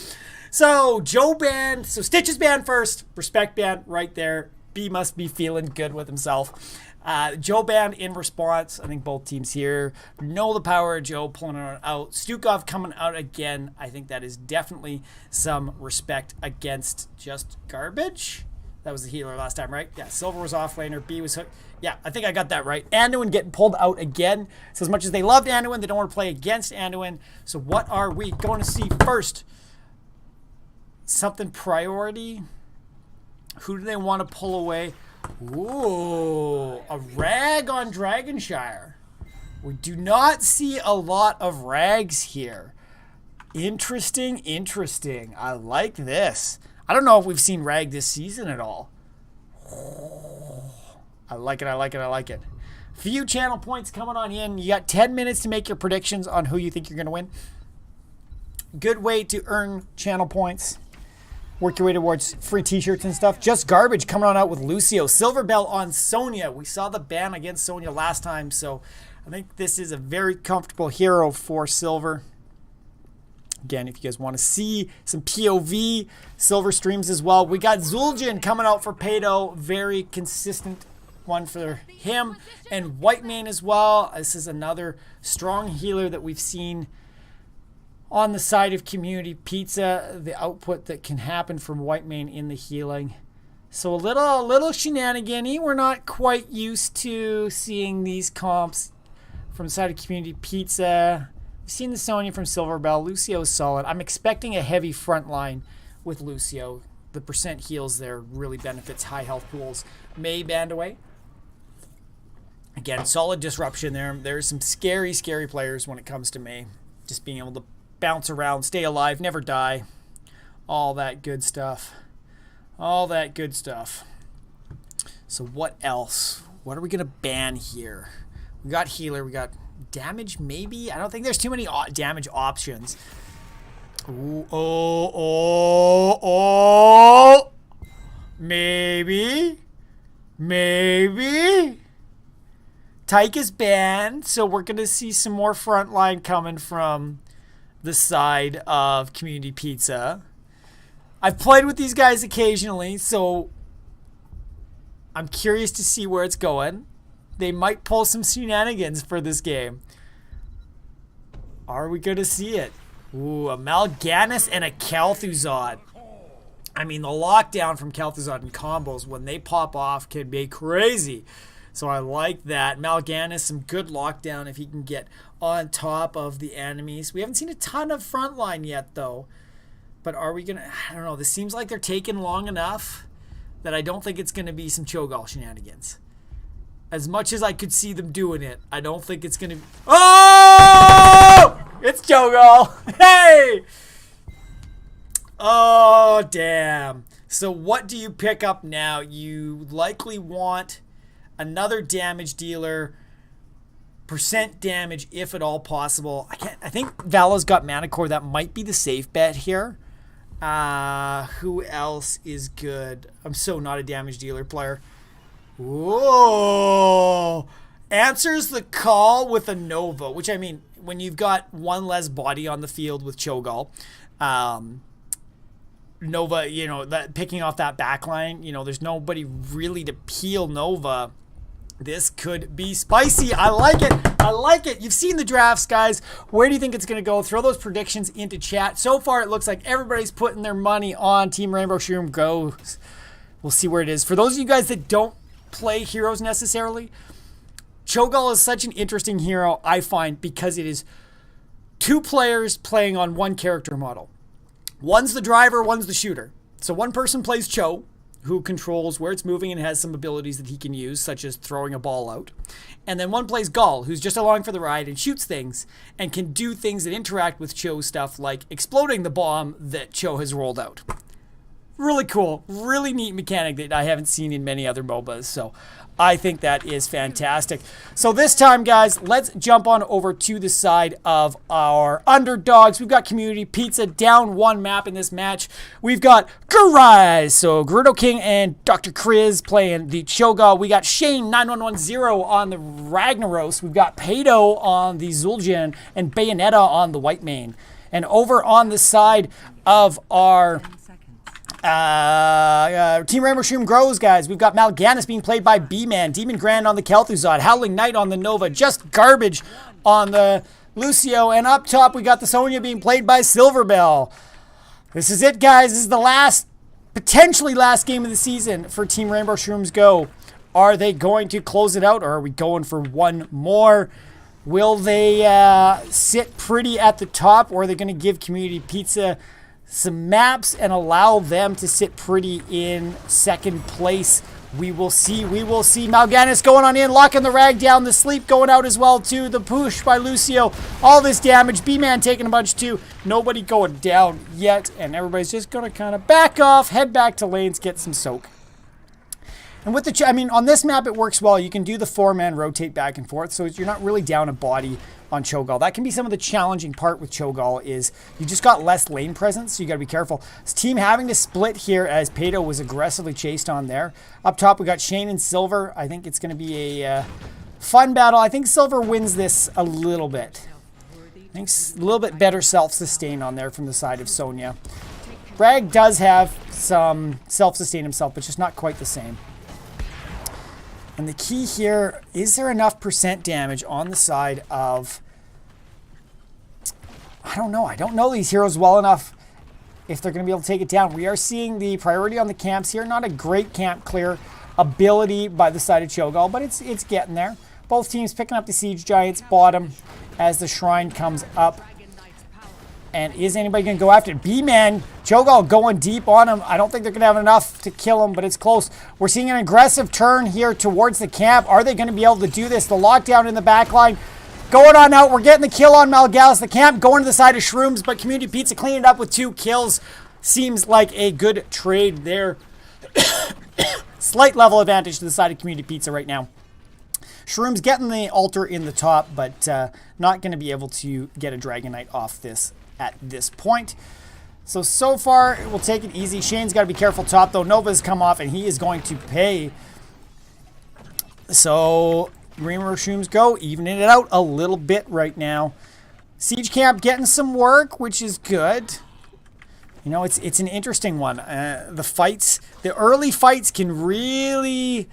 So Joe band, so Stitches band first, respect band right there. B must be feeling good with himself. Joe banned in response. I think both teams here know the power of Joe pulling it out. Stukov coming out again. I think that is definitely some respect against just garbage. That was the healer last time, right? Yeah, Silver was off laner. B was hooked. Yeah, I think I got that right. Anduin getting pulled out again. So as much as they loved Anduin, they don't want to play against Anduin. So what are we going to see first? Something priority. Who do they want to pull away? Ooh, a rag on Dragonshire. We do not see a lot of rags here. Interesting, interesting. I like this. I don't know if we've seen rag this season at all. I like it, I like it, I like it. Few channel points coming on in. You got 10 minutes to make your predictions on who you think you're going to win. Good way to earn channel points. Work your way towards free t-shirts and stuff. Just garbage coming on out with Lucio. Silver Bell on Sonya. We saw the ban against Sonya last time, so I think this is a very comfortable hero for Silver. Again, if you guys want to see some POV, Silver streams as well. We got Zul'jin coming out for Pado. Very consistent one for him. And Whitemane as well. This is another strong healer that we've seen on the side of Community Pizza, the output that can happen from Whitemane in the healing. So a little shenanigan-y. We're not quite used to seeing these comps from the side of Community Pizza. We've seen the Sonya from Silver Bell. Lucio's solid. I'm expecting a heavy front line with Lucio. The percent heals there really benefits high health pools. May banned away. Again, solid disruption there. There's some scary, scary players when it comes to May. Just being able to bounce around, stay alive, never die. All that good stuff. All that good stuff. So what else? What are we going to ban here? We got healer. We got damage maybe? I don't think there's too many damage options. Ooh, oh. Maybe. Tyke is banned, so we're going to see some more frontline coming from the side of Community Pizza. I've played with these guys occasionally, so I'm curious to see where it's going. They might pull some shenanigans for this game. Are we going to see it? Ooh, a Mal'Ganis and a Kel'Thuzad. I mean, the lockdown from Kel'Thuzad and combos, when they pop off, can be crazy. So I like that. Mal'Ganis, some good lockdown if he can get on top of the enemies. We haven't seen a ton of frontline yet, though. But are we going to... I don't know. This seems like they're taking long enough that I don't think it's going to be some Cho'Gall shenanigans. As much as I could see them doing it, I don't think it's going to be... Oh! It's Cho'Gall! Hey! Oh, damn. So what do you pick up now? You likely want another damage dealer, percent damage if at all possible. I think Vala's got Mana Core. That might be the safe bet here. Who else is good? I'm so not a damage dealer player. Whoa! Answers the call with a Nova, which, I mean, when you've got one less body on the field with Cho'Gall, Nova, you know, that picking off that backline, you know, there's nobody really to peel Nova. This could be spicy. I like it. I like it. You've seen the drafts, guys. Where do you think it's going to go? Throw those predictions into chat. So far, it looks like everybody's putting their money on Team Rainbow Shroom goes. We'll see where it is. For those of you guys that don't play heroes necessarily, Cho'Gall is such an interesting hero, I find, because it is two players playing on one character model. One's the driver, one's the shooter. So one person plays Cho, who controls where it's moving and has some abilities that he can use, such as throwing a ball out. And then one plays Gall, who's just along for the ride and shoots things and can do things that interact with Cho's stuff, like exploding the bomb that Cho has rolled out. Really cool. Really neat mechanic that I haven't seen in many other MOBAs. So I think that is fantastic. So this time, guys, let's jump on over to the side of our underdogs. We've got Community Pizza down one map in this match. We've got Garise, so Gerudo King and Dr. Kriz playing the Cho'Gall. We got Shane 9110 on the Ragnaros. We've got Pado on the Zul'jin and Bayonetta on the Whitemane. And over on the side of our Team Rainbow Shroom grows, guys. We've got Mal'Ganis being played by B-Man. Demon Grand on the Kel'Thuzad. Howling Knight on the Nova. Just garbage on the Lucio. And up top, we got the Sonya being played by Silverbell. This is it, guys. This is the last, potentially last game of the season for Team Rainbow Shrooms Go. Are they going to close it out, or are we going for one more? Will they sit pretty at the top, or are they going to give Community Pizza some maps and allow them to sit pretty in second place? We will see. We will see. Mal'Ganis going on in, locking the rag down. The sleep going out as well, too. The push by Lucio. All this damage. B-Man taking a bunch, too. Nobody going down yet. And everybody's just going to kind of back off, head back to lanes, get some soak. And with the, on this map, it works well. You can do the 4-man rotate back and forth, so you're not really down a body on Cho'Gall. That can be some of the challenging part with Cho'Gall is you just got less lane presence, so you got to be careful. This team having to split here as Pato was aggressively chased on there. Up top, we got Shane and Silver. I think it's going to be a fun battle. I think Silver wins this a little bit. I think a little bit better self-sustain on there from the side of Sonya. Bragg does have some self-sustain himself, but just not quite the same. And the key here, is there enough percent damage on the side of... I don't know. I don't know these heroes well enough if they're going to be able to take it down. We are seeing the priority on the camps here. Not a great camp clear ability by the side of Cho'Gall, but it's getting there. Both teams picking up the Siege Giants bottom as the Shrine comes up. And is anybody going to go after it? B-Man, Cho'Gall going deep on him. I don't think they're going to have enough to kill him, but it's close. We're seeing an aggressive turn here towards the camp. Are they going to be able to do this? The lockdown in the back line going on out. We're getting the kill on Mal'Ganis. The camp going to the side of Shrooms, but Community Pizza cleaning it up with 2 kills. Seems like a good trade there. Slight level advantage to the side of Community Pizza right now. Shrooms getting the altar in the top, but not going to be able to get a Dragon Knight off this at this point. So far, we'll take it easy. Shane's got to be careful top, though. Nova's come off, and he is going to pay. So, Rainbow Shrooms Go, evening it out a little bit right now. Siege Camp getting some work, which is good. You know, it's an interesting one. The early fights can really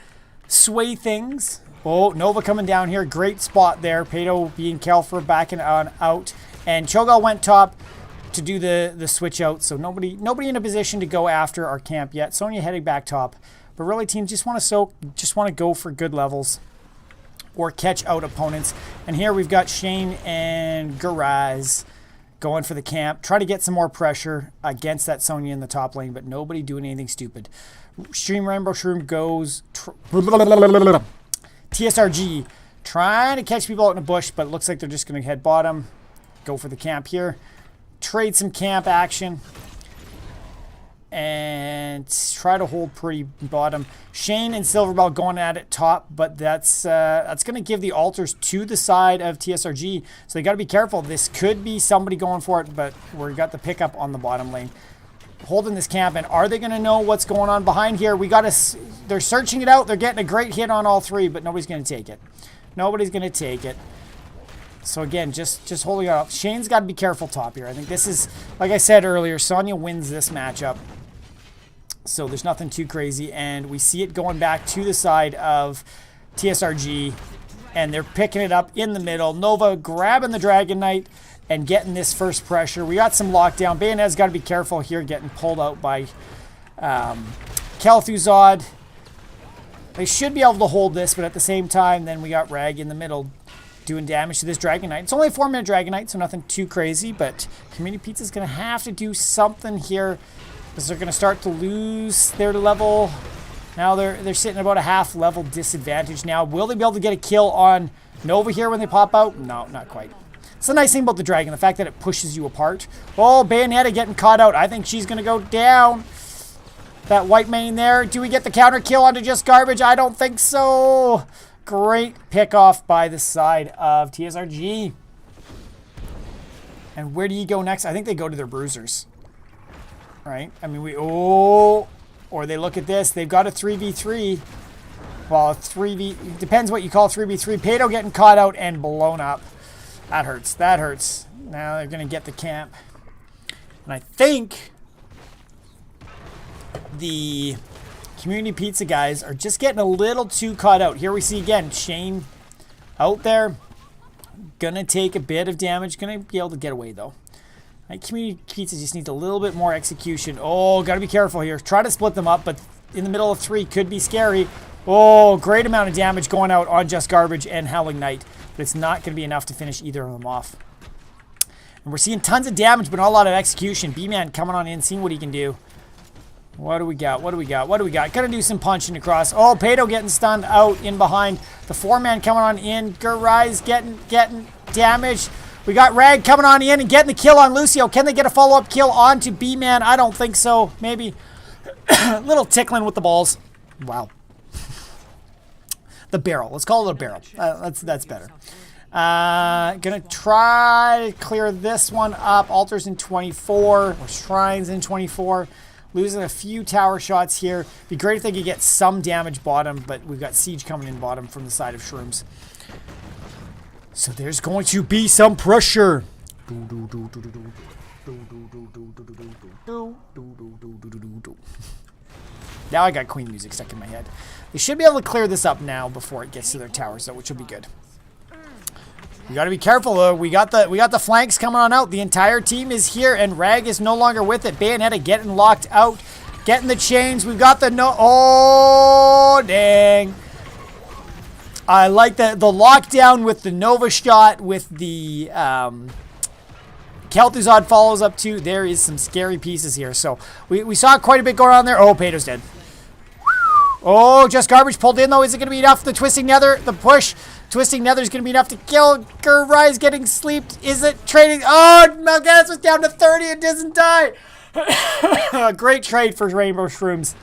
sway things. Oh, Nova coming down here. Great spot there. Pato being Kelfer backing on out. And Cho'Gall went top to do the switch out. So nobody in a position to go after our camp yet. Sonya heading back top. But really, teams just want to soak, just want to go for good levels or catch out opponents. And here we've got Shane and Garaz going for the camp. Try to get some more pressure against that Sonya in the top lane, but nobody doing anything stupid. Rainbow Shroom goes... TSRG trying to catch people out in a bush, but it looks like they're just going to head bottom. Go for the camp here. Trade some camp action. And try to hold pretty bottom. Shane and Silverbell going at it top, but that's going to give the altars to the side of TSRG. So they got to be careful. This could be somebody going for it, but we got the pickup on the bottom lane. Holding this camp, and are they going to know what's going on behind here? They're searching it out. They're getting a great hit on all 3, but nobody's going to take it. Nobody's going to take it. So again, just holding it up. Shane's got to be careful top here. I think this is, like I said earlier, Sonya wins this matchup. So there's nothing too crazy, and we see it going back to the side of TSRG, and they're picking it up in the middle. Nova grabbing the Dragon Knight and getting this first pressure. We got some lockdown. Bayonet's got to be careful here, getting pulled out by Kel'Thuzad. They should be able to hold this, but at the same time, then we got Rag in the middle doing damage to this Dragon Knight. It's only a 4-minute Dragon Knight, so nothing too crazy, but Community Pizza's going to have to do something here because they're going to start to lose their level. Now they're sitting about a half level disadvantage now. Will they be able to get a kill on Nova here when they pop out? No, not quite. It's the nice thing about the Dragon, the fact that it pushes you apart. Oh, Bayonetta getting caught out. I think she's going to go down. That white main there. Do we get the counter kill onto just garbage? I don't think so. Great pick off by the side of TSRG. And where do you go next? I think they go to their bruisers. Right? I mean, or they look at this. They've got a 3v3. Well, it depends what you call 3v3. Pato getting caught out and blown up. That hurts. That hurts. Now they're going to get the camp. And I think the Community Pizza guys are just getting a little too caught out. Here we see again Shane out there. Gonna take a bit of damage. Gonna be able to get away though. Right, Community Pizza just needs a little bit more execution. Oh, gotta be careful here. Try to split them up, but in the middle of 3 could be scary. Oh, great amount of damage going out on Just Garbage and Howling Knight. But it's not gonna be enough to finish either of them off. And we're seeing tons of damage, but not a lot of execution. B-Man coming on in, seeing what he can do. What do we got? What do we got? What do we got? Gonna do some punching across. Oh, Pato getting stunned out in behind. The 4-man coming on in. Gurrise getting damaged. We got Rag coming on in and getting the kill on Lucio. Can they get a follow-up kill onto B-Man? I don't think so. Maybe. A little tickling with the balls. Wow. The barrel. Let's call it a barrel. That's better. Gonna try to clear this one up. Altars in 24. Or Shrines in 24. Losing a few tower shots here. Be great if they could get some damage bottom, but we've got Siege coming in bottom from the side of Shrooms. So there's going to be some pressure. Now I got Queen music stuck in my head. They should be able to clear this up now before it gets to their towers, though, which will be good. We got to be careful though. We got the flanks coming on out. The entire team is here, and Rag is no longer with it. Bayonetta getting locked out, getting the chains. We've got the no. Oh dang! I like the lockdown with the Nova shot with the Kel'Thuzad follows up too. There is some scary pieces here. So we saw quite a bit going on there. Oh, Pato's dead. Oh, Just Garbage pulled in though. Is it going to be enough? The Twisting Nether, the push. Twisting Nether is going to be enough to kill. Gurrise getting sleeped. Is it trading? Oh, Mal'Ganis was down to 30 and doesn't die. Great trade for Rainbow Shrooms.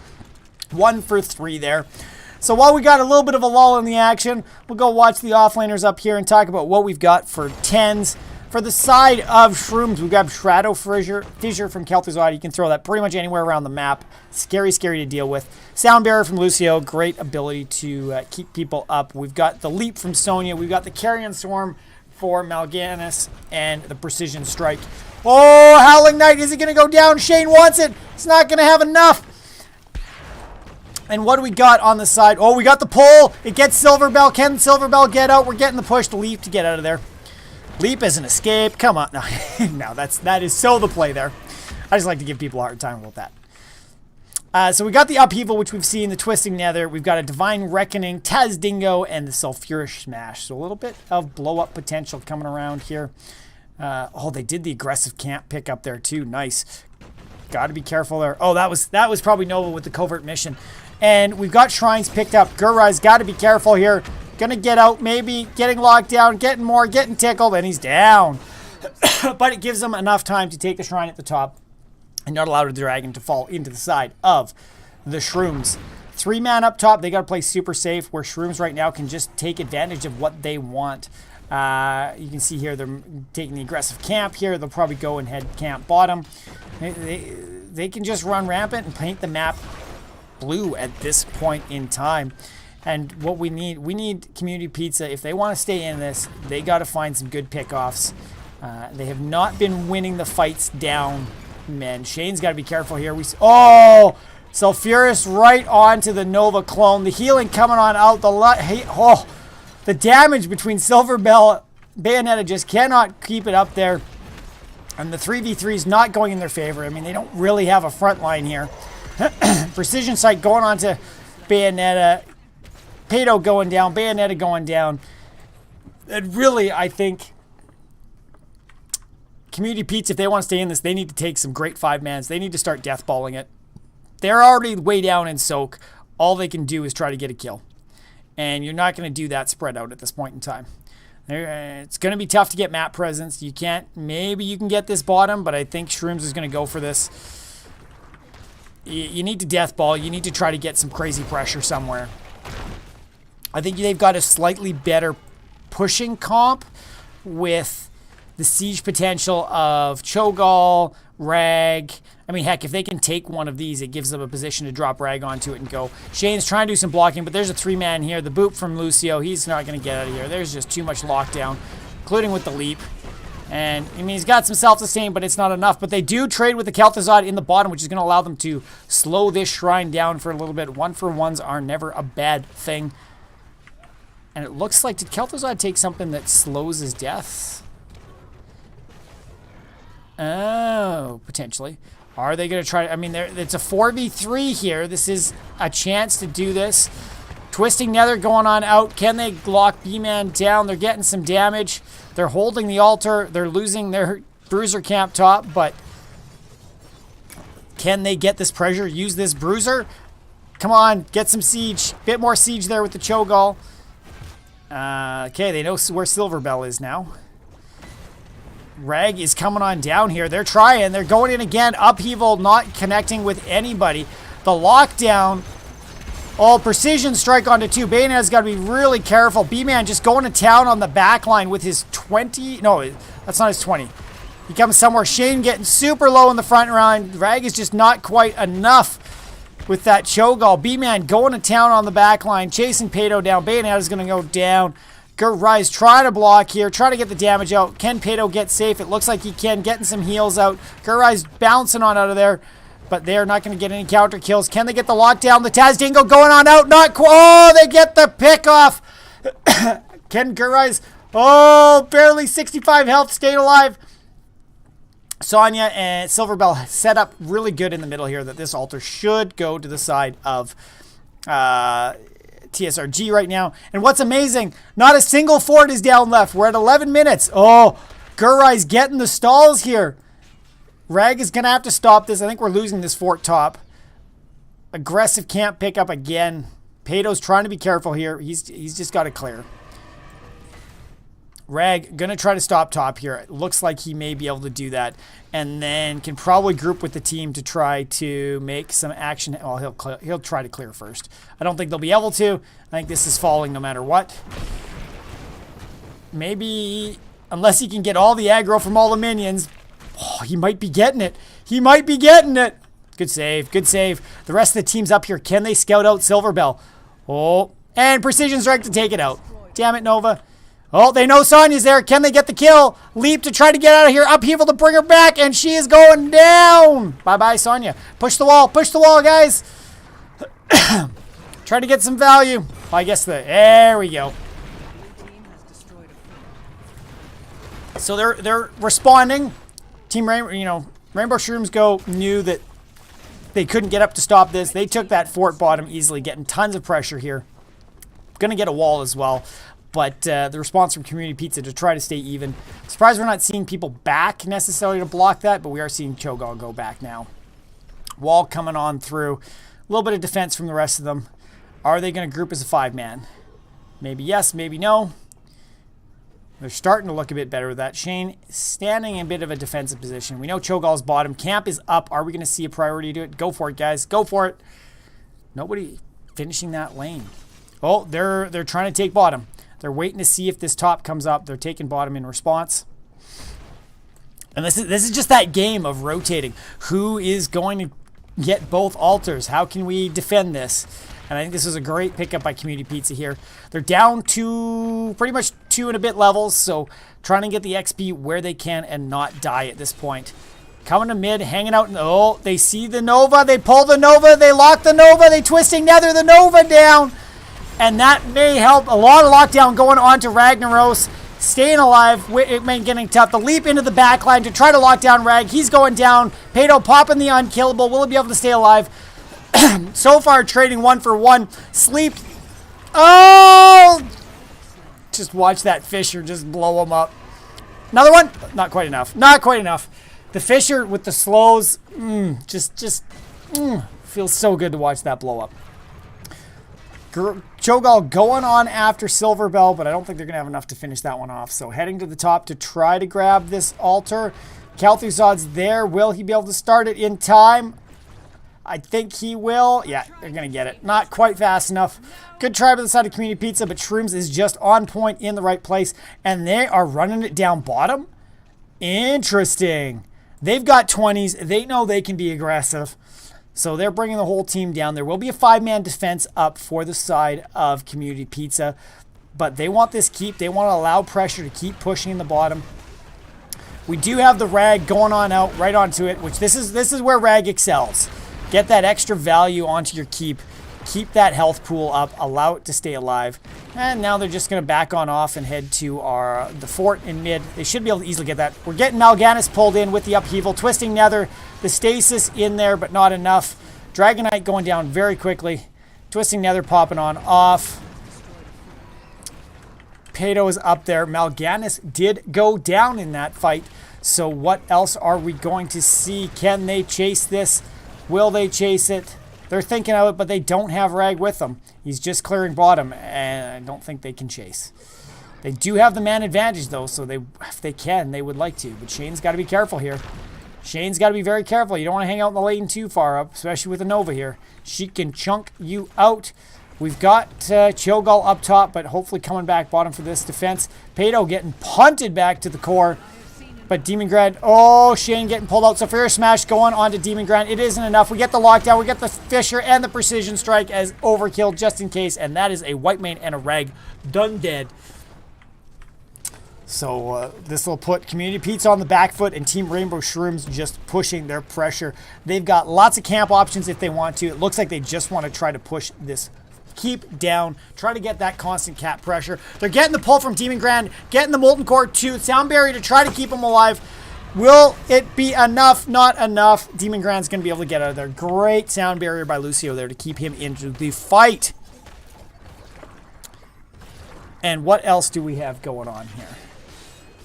1 for 3 there. So while we got a little bit of a lull in the action, we'll go watch the offlaners up here and talk about what we've got for 10s. For the side of Shrooms, we've got Shadow Fissure from Kel'Thuzad. You can throw that pretty much anywhere around the map. Scary to deal with. Sound Barrier from Lucio. Great ability to keep people up. We've got the Leap from Sonya. We've got the Carrion Swarm for Mal'Ganis. And the Precision Strike. Oh, Howling Knight. Is it going to go down? Shane wants it. It's not going to have enough. And what do we got on the side? Oh, we got the pull. It gets Silverbell. Can Silverbell get out? We're getting the push to Leap to get out of there. Leap as an escape. Come on. No, no, that is so the play there. I just like to give people a hard time about that. So we got the Upheaval, which we've seen, the Twisting Nether. We've got a Divine Reckoning, Taz Dingo, and the Sulfurish Smash. So a little bit of blow-up potential coming around here. Oh, they did the aggressive camp pick up there too. Nice. Got to be careful there. Oh, that was probably Nova with the covert mission. And we've got Shrines picked up. Gurai's got to be careful here. Gonna get out, maybe getting locked down, getting tickled, and he's down. But it gives them enough time to take the Shrine at the top and not allow the dragon to fall into the side of the Shrooms. 3-man up top, they got to play super safe, where Shrooms right now can just take advantage of what they want. You can see here they're taking the aggressive camp here. They'll probably go and head camp bottom. They can just run rampant and paint the map blue at this point in time. And what we need Community Pizza. If they want to stay in this, they got to find some good pickoffs. They have not been winning the fights down, men. Shane's got to be careful here. Oh, Sulfurous right onto the Nova clone. The healing coming on out. The damage between Silverbell, Bayonetta just cannot keep it up there. And the 3v3 is not going in their favor. I mean, they don't really have a front line here. Precision Sight going on to Bayonetta. Pato going down, Bayonetta going down. And really, I think Community Pizza, if they want to stay in this, they need to take some great 5-mans. They need to start deathballing it. They're already way down in soak. All they can do is try to get a kill. And you're not going to do that spread out at this point in time. It's going to be tough to get map presence. Maybe you can get this bottom, but I think Shrooms is going to go for this. You need to deathball. You need to try to get some crazy pressure somewhere. I think they've got a slightly better pushing comp with the siege potential of Cho'Gall, Rag. I mean, heck, if they can take one of these, it gives them a position to drop Rag onto it and go. Shane's trying to do some blocking, but there's a 3-man here. The boot from Lucio, he's not going to get out of here. There's just too much lockdown, including with the leap. And, I mean, he's got some self-sustain, but it's not enough. But they do trade with the Kel'Thuzad in the bottom, which is going to allow them to slow this shrine down for a little bit. 1-for-1s are never a bad thing. And it looks like, did Kel'Thuzad take something that slows his death? Oh, potentially. Are they going to try? I mean, it's a 4v3 here. This is a chance to do this. Twisting Nether going on out. Can they lock B-Man down? They're getting some damage. They're holding the altar. They're losing their bruiser camp top, but can they get this pressure? Use this bruiser? Come on, get some siege. Bit more siege there with the Cho'Gall. Okay, they know where Silverbell is now. Rag is coming on down here. They're trying. They're going in again. Upheaval not connecting with anybody. The lockdown. Oh, precision strike onto 2. Bayonet's got to be really careful. B-Man just going to town on the back line with his 20. No, that's not his 20. He comes somewhere. Shane getting super low in the front line. Rag is just not quite enough with that Cho'Gall. B-Man going to town on the back line. Chasing Pato down. Bayonet is going to go down. Rise trying to block here. Trying to get the damage out. Can Pato get safe? It looks like he can. Getting some heals out. Rise bouncing on out of there. But they're not going to get any counter kills. Can they get the lockdown? The Taz Dingo going on out. Not quite. Oh, they get the pick off. Can Rise? Oh, barely 65 health. Stayed alive. Sonya and Silverbell set up really good in the middle here that this altar should go to the side of TSRG right now. And what's amazing, not a single fort is down left. We're at 11 minutes. Oh, Gurai's getting the stalls here. Rag is going to have to stop this. I think we're losing this fort top. Aggressive camp pickup again. Pato's trying to be careful here. He's just got to clear. Rag going to try to stop top here. It looks like he may be able to do that. And then can probably group with the team to try to make some action. Well, he'll try to clear first. I don't think they'll be able to. I think this is falling no matter what. Maybe, unless he can get all the aggro from all the minions. Oh, he might be getting it. He might be getting it. Good save. Good save. The rest of the team's up here. Can they scout out Silverbell? Oh, and Precision Strike to take it out. Damn it, Nova. Oh, they know Sonya's there. Can they get the kill? Leap to try to get out of here. Upheaval to bring her back, and she is going down. Bye-bye, Sonya. Push the wall. Push the wall, guys. Try to get some value. Well, I guess there we go. So they're responding. Team Rainbow, Rainbow Shrooms knew that they couldn't get up to stop this. They took that fort bottom easily, getting tons of pressure here. Going to get a wall as well. But the response from Community Pizza to try to stay even. Surprised we're not seeing people back necessarily to block that, but we are seeing Cho'Gall go back now. Wall coming on through. A little bit of defense from the rest of them. Are they going to group as a 5-man? Maybe yes, maybe no. They're starting to look a bit better with that. Shane standing in a bit of a defensive position. We know Cho'Gall's bottom. Camp is up. Are we going to see a priority to it? Go for it, guys. Go for it. Nobody finishing that lane. Oh, they're trying to take bottom. They're waiting to see if this top comes up. They're taking bottom in response. And this is just that game of rotating. Who is going to get both altars? How can we defend this? And I think this was a great pickup by Community Pizza here. They're down to pretty much 2 and a bit levels, so trying to get the XP where they can and not die at this point. Coming to mid, hanging out. Oh, they see the Nova. They pull the Nova. They lock the Nova. They twisting Nether the Nova down. And that may help. A lot of lockdown going on to Ragnaros. Staying alive. It may getting tough. The leap into the backline to try to lock down Rag. He's going down. Pato popping the unkillable. Will he be able to stay alive? So far, trading 1-for-1. Sleep. Oh! Just watch that Fisher just blow him up. Another one? Not quite enough. Not quite enough. The Fisher with the slows. Feels so good to watch that blow up. Cho'Gall going on after Silverbell, but I don't think they're going to have enough to finish that one off. So heading to the top to try to grab this altar. Kel'Thuzad's there. Will he be able to start it in time? I think he will. Yeah, they're going to get it. Not quite fast enough. Good try by the side of Community Pizza, but Shrooms is just on point in the right place, and they are running it down bottom. Interesting. They've got 20s. They know they can be aggressive. So they're bringing the whole team down. There will be a 5-man defense up for the side of Community Pizza, but they want this keep. They want to allow pressure to keep pushing in the bottom. We do have the Rag going on out right onto it, which this is where Rag excels. Get that extra value onto your keep. Keep that health pool up. Allow it to stay alive. And now they're just going to back on off and head to the fort in mid. They should be able to easily get that. We're getting Mal'Ganis pulled in with the upheaval. Twisting Nether. The stasis in there, but not enough. Dragonite going down very quickly. Twisting Nether popping on off. Pato is up there. Mal'Ganis did go down in that fight. So what else are we going to see? Can they chase this? Will they chase it? They're thinking of it, but they don't have Rag with them. He's just clearing bottom, and I don't think they can chase. They do have the man advantage, though, so if they can, they would like to. But Shane's got to be careful here. Shane's got to be very careful. You don't want to hang out in the lane too far up, especially with a Nova here. She can chunk you out. We've got Cho'Gall up top, but hopefully coming back bottom for this defense. Pato getting punted back to the core. But Demon Grand, oh, Shane getting pulled out. So Fierce Smash going on to Demon Grand. It isn't enough. We get the lockdown. We get the Fisher and the Precision Strike as overkill just in case. And that is a White Mane and a Rag done dead. So this will put Community Pizza on the back foot and Team Rainbow Shrooms just pushing their pressure. They've got lots of camp options if they want to. It looks like they just want to try to push this keep down, try to get that constant cap pressure. They're getting the pull from Demon Grand, getting the Molten Core too. Sound Barrier to try to keep them alive. Will it be enough? Not enough. Demon Grand's going to be able to get out of there. Great Sound Barrier by Lucio there to keep him into the fight. And what else do we have going on here?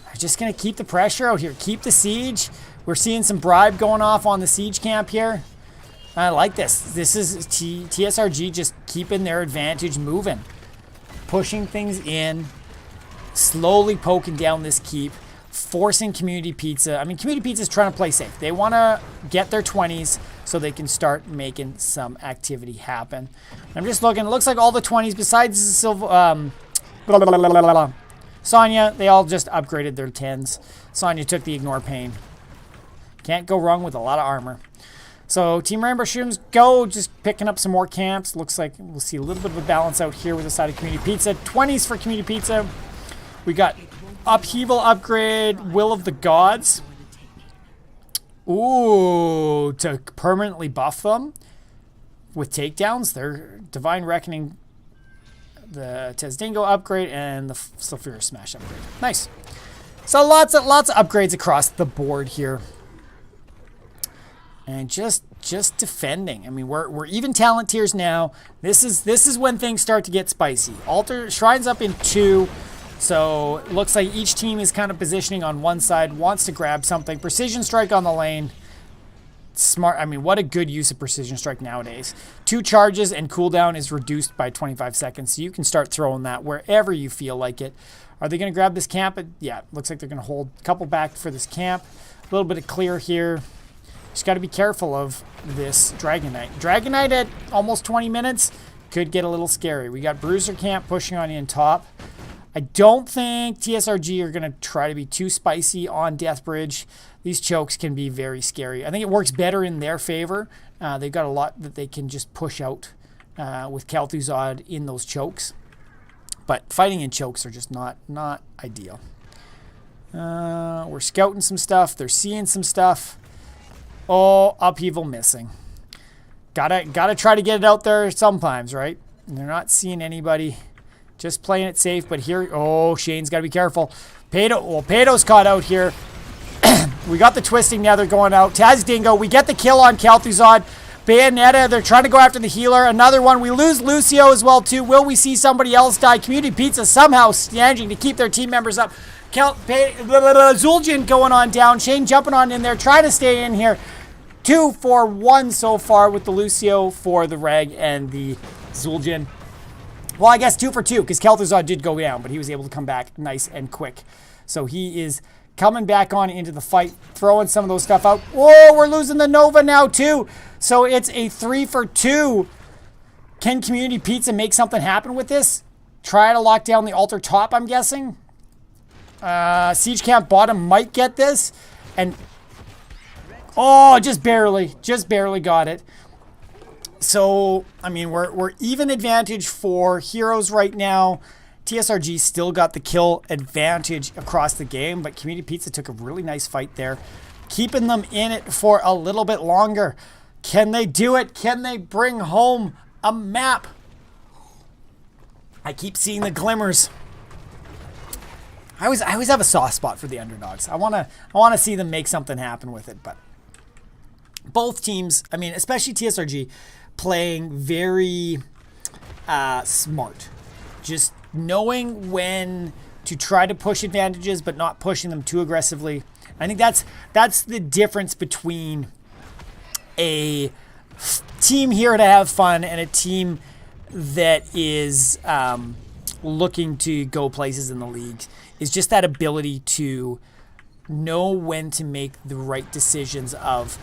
We're just going to keep the pressure out here. Keep the siege. We're seeing some bribe going off on the siege camp here. I like this. This is TSRG just keeping their advantage moving. Pushing things in. Slowly poking down this keep. Forcing Community Pizza. I mean, Community Pizza is trying to play safe. They want to get their 20s so they can start making some activity happen. I'm just looking. It looks like all the 20s besides the Silver... Sonya, they all just upgraded their 10s. Sonya took the Ignore Pain. Can't go wrong with a lot of armor. So Team Rainbow Shrooms go, just picking up some more camps. Looks like we'll see a little bit of a balance out here with the side of Community Pizza. 20s for Community Pizza. We got Upheaval upgrade, Will of the Gods. Ooh, to permanently buff them with takedowns. Their Divine Reckoning, the Tezdingo upgrade, and the Sulfurous Smash upgrade. Nice. So lots of upgrades across the board here. And just defending. I mean, we're even talent tiers now. This is when things start to get spicy. Shrine's up in 2. So it looks like each team is kind of positioning on one side, wants to grab something. Precision Strike on the lane. Smart. I mean, what a good use of Precision Strike nowadays. 2 charges and cooldown is reduced by 25 seconds. So you can start throwing that wherever you feel like it. Are they going to grab this camp? Yeah, looks like they're going to hold a couple back for this camp. A little bit of clear here. Just got to be careful of this Dragonite. Dragonite at almost 20 minutes could get a little scary. We got Bruiser Camp pushing on in top. I don't think TSRG are going to try to be too spicy on Death Bridge. These chokes can be very scary. I think it works better in their favor. They've got a lot that they can just push out with Kel'Thuzad in those chokes. But fighting in chokes are just not ideal. We're scouting some stuff. They're seeing some stuff. Oh, Upheaval missing. Gotta try to get it out there sometimes, right? And they're not seeing anybody. Just playing it safe, but here... Oh, Shane's got to be careful. Pato's caught out here. We got the Twisting Nether going out. Tazdingo, we get the kill on Kel'Thuzad. Bayonetta, they're trying to go after the healer. Another one. We lose Lucio as well, too. Will we see somebody else die? Community Pizza somehow managing to keep their team members up. Zul'jin going on down. Shane jumping on in there, trying to stay in here. 2 for 1 so far with the Lucio for the Rag and the Zul'jin. Well, I guess 2 for 2 because Kel'Thuzad did go down, but he was able to come back nice and quick. So he is coming back on into the fight, throwing some of those stuff out. Whoa, we're losing the Nova now too. So it's a 3 for 2. Can Community Pizza make something happen with this? Try to lock down the altar top, I'm guessing. Siege Camp bottom might get this. And, oh, just barely got it. So, I mean, we're even advantage for heroes right now. TSRG still got the kill advantage across the game, but Community Pizza took a really nice fight there, keeping them in it for a little bit longer. Can they do it? Can they bring home a map? I keep seeing the glimmers. I always have a soft spot for the underdogs. I wanna see them make something happen with it, but both teams, I mean, especially TSRG, playing very smart. Just knowing when to try to push advantages, but not pushing them too aggressively. I think that's the difference between a team here to have fun and a team that is looking to go places in the league. Is just that ability to know when to make the right decisions of,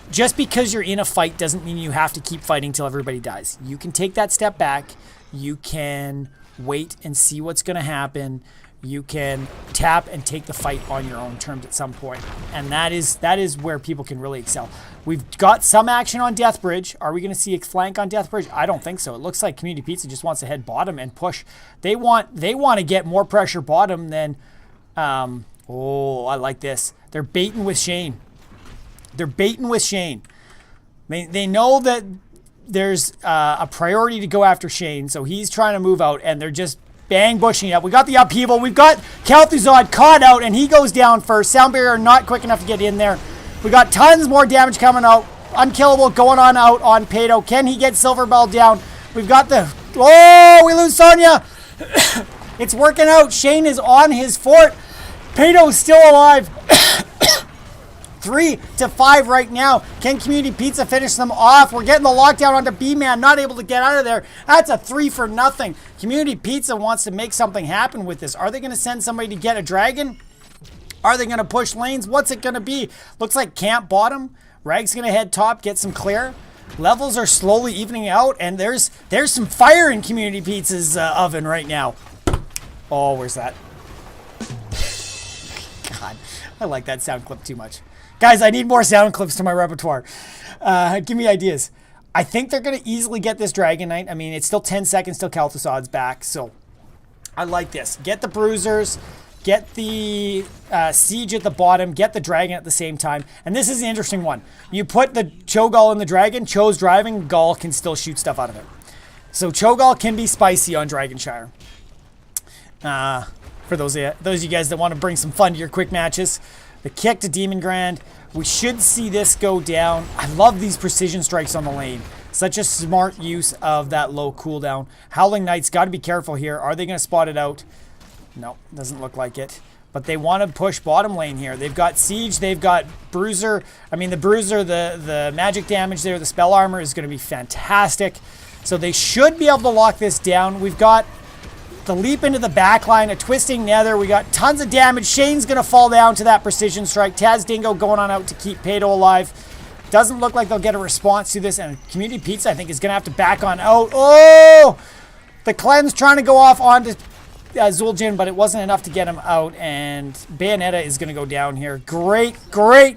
just because you're in a fight doesn't mean you have to keep fighting till everybody dies. You can take that step back. You can wait and see what's going to happen. You can tap and take the fight on your own terms at some point. And that is where people can really excel. We've got some action on Deathbridge. Are we going to see a flank on Deathbridge? I don't think so. It looks like Community Pizza just wants to head bottom and push. They want to get more pressure bottom than... I like this. They're baiting with Shane. They know that there's a priority to go after Shane, so he's trying to move out, and they're just bang bushing it up. We got the upheaval. We've got Kalthuzad caught out, and he goes down first. Sound barrier not quick enough to get in there. We got tons more damage coming out. Unkillable going on out on Pato. Can he get Silver Bell down? We've got the... Oh, we lose Sonya. It's working out. Shane is on his fort. Pato's still alive. 3-5 right now. Can Community Pizza finish them off? We're getting the lockdown onto B-Man, not able to get out of there. That's a 3-0. Community Pizza wants to make something happen with this. Are they going to send somebody to get a dragon? Are they going to push lanes? What's it going to be? Looks like camp bottom. Rag's going to head top, get some clear. Levels are slowly evening out, and there's some fire in Community Pizza's oven right now. Oh, where's that? God, I like that sound clip too much. Guys, I need more sound clips to my repertoire. Give me ideas. I think they're going to easily get this Dragon Knight. I mean, it's still 10 seconds till Kalthuzad's back, so I like this. Get the Bruisers, get the Siege at the bottom, get the Dragon at the same time. And this is an interesting one. You put the Cho'Gall in the Dragon, Cho's driving, Gall can still shoot stuff out of it. So Cho'Gall can be spicy on Dragonshire. For those of you guys that want to bring some fun to your quick matches. The kick to Demon Grand. We should see this go down. I love these precision strikes on the lane. Such a smart use of that low cooldown. Howling Knights, got to be careful here. Are they going to spot it out? No, doesn't look like it. But they want to push bottom lane here. They've got Siege, they've got Bruiser. I mean, the Bruiser, the magic damage there, the spell armor is going to be fantastic. So they should be able to lock this down. We've got the leap into the back line, a twisting nether. We got tons of damage. Shane's going to fall down to that precision strike. Taz Dingo going on out to keep Pato alive. Doesn't look like they'll get a response to this. And Community Pizza, I think, is going to have to back on out. Oh! The cleanse trying to go off onto Zul'jin, but it wasn't enough to get him out. And Bayonetta is going to go down here. Great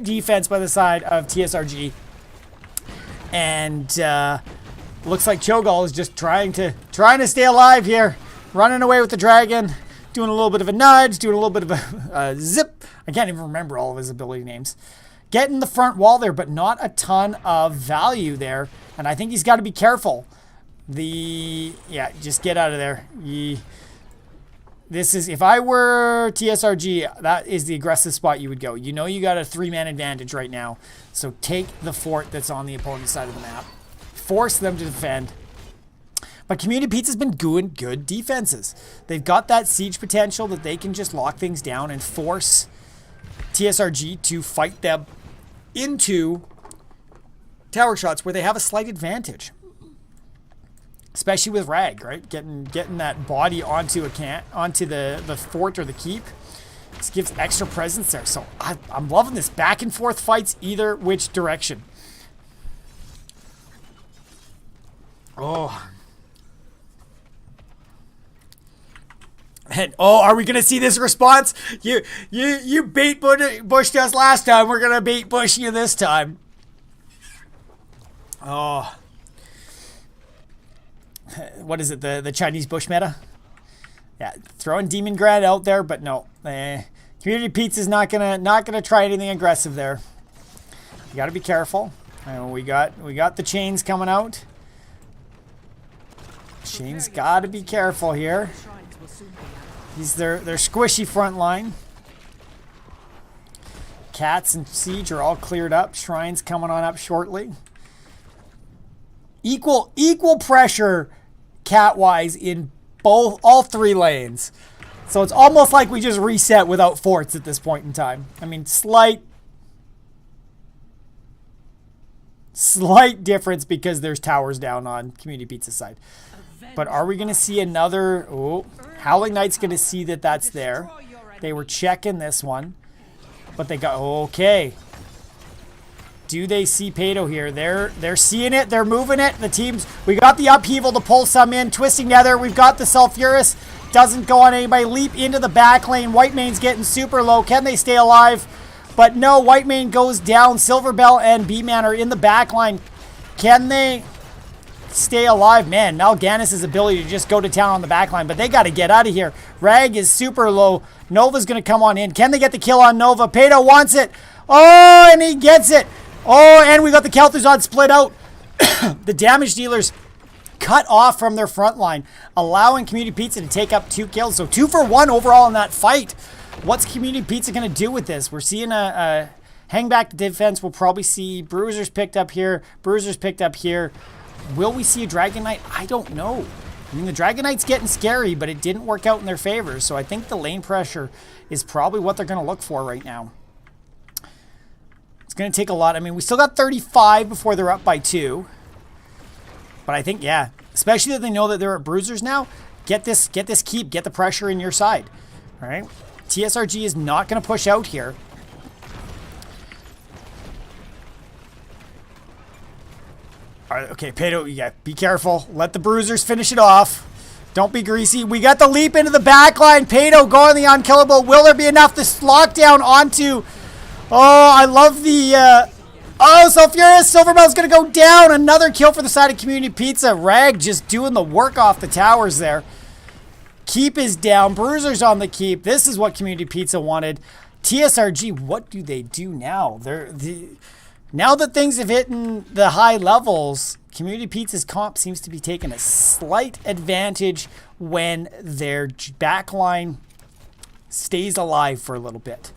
defense by the side of TSRG. And looks like Cho'Gall is just trying to stay alive here. Running away with the dragon, doing a little bit of a nudge, doing a little bit of a zip. I can't even remember all of his ability names. Getting the front wall there, but not a ton of value there. And I think he's got to be careful. Just get out of there. This is, if I were TSRG, that is the aggressive spot you would go. You know you got a 3-man advantage right now. So take the fort that's on the opponent's side of the map. Force them to defend. But Community Pizza's been doing good defenses. They've got that siege potential that they can just lock things down and force TSRG to fight them into tower shots where they have a slight advantage. Especially with Rag, right? Getting that body onto the fort or the keep. This gives extra presence there. So I'm loving this back and forth fights either which direction. Oh. And, are we gonna see this response? You bait bushed us last time. We're gonna bait bush you this time. Oh, what is it? The Chinese bush meta? Yeah, throwing Demon Grad out there, but no. Community Pizza's not gonna try anything aggressive there. You gotta be careful. We got the chains coming out. Chains gotta be careful here. These their squishy front line. Cats and Siege are all cleared up. Shrines coming on up shortly. Equal pressure cat-wise in all 3 lanes. So it's almost like we just reset without forts at this point in time. I mean, slight difference because there's towers down on Community Pizza side. But are we going to see another... Oh, Howling Knight's going to see that that's there. They were checking this one. But they got... Okay. Do they see Pato here? They're seeing it. They're moving it. The teams... We got the upheaval to pull some in. Twisting Nether. We've got the Sulfurous. Doesn't go on anybody. Leap into the back lane. Whitemane's getting super low. Can they stay alive? But no, Whitemane goes down. Silverbell and B-Man are in the back line. Can they stay alive? Man, Mal'Ganis' ability to just go to town on the back line. But they got to get out of here. Rag is super low. Nova's going to come on in. Can they get the kill on Nova? Pato wants it. Oh, and he gets it. Oh, and we got the Kel'Thuzad split out. The damage dealers cut off from their front line, allowing Community Pizza to take up 2 kills. So 2 for 1 overall in that fight. What's Community Pizza going to do with this? We're seeing a hang back defense. We'll probably see Bruisers picked up here. Bruisers picked up here. Will we see a Dragon Knight? I don't know. I mean, the Dragon Knight's getting scary, but it didn't work out in their favor. So I think the lane pressure is probably what they're going to look for right now. It's going to take a lot. I mean, we still got 35 before they're up by 2. But I think, yeah, especially that they know that they're at Bruisers now, get this keep, get the pressure in your side. All right? TSRG is not going to push out here. All right, okay, Pato, yeah, be careful. Let the Bruisers finish it off. Don't be greasy. We got the leap into the back line. Pato going the unkillable. Will there be enough to lock down onto... Oh, I love the... Oh, Sulfurous. Silverbell's going to go down. Another kill for the side of Community Pizza. Rag just doing the work off the towers there. Keep is down. Bruiser's on the keep. This is what Community Pizza wanted. TSRG, what do they do now? Now that things have hit the high levels, Community Pizza's comp seems to be taking a slight advantage when their backline stays alive for a little bit.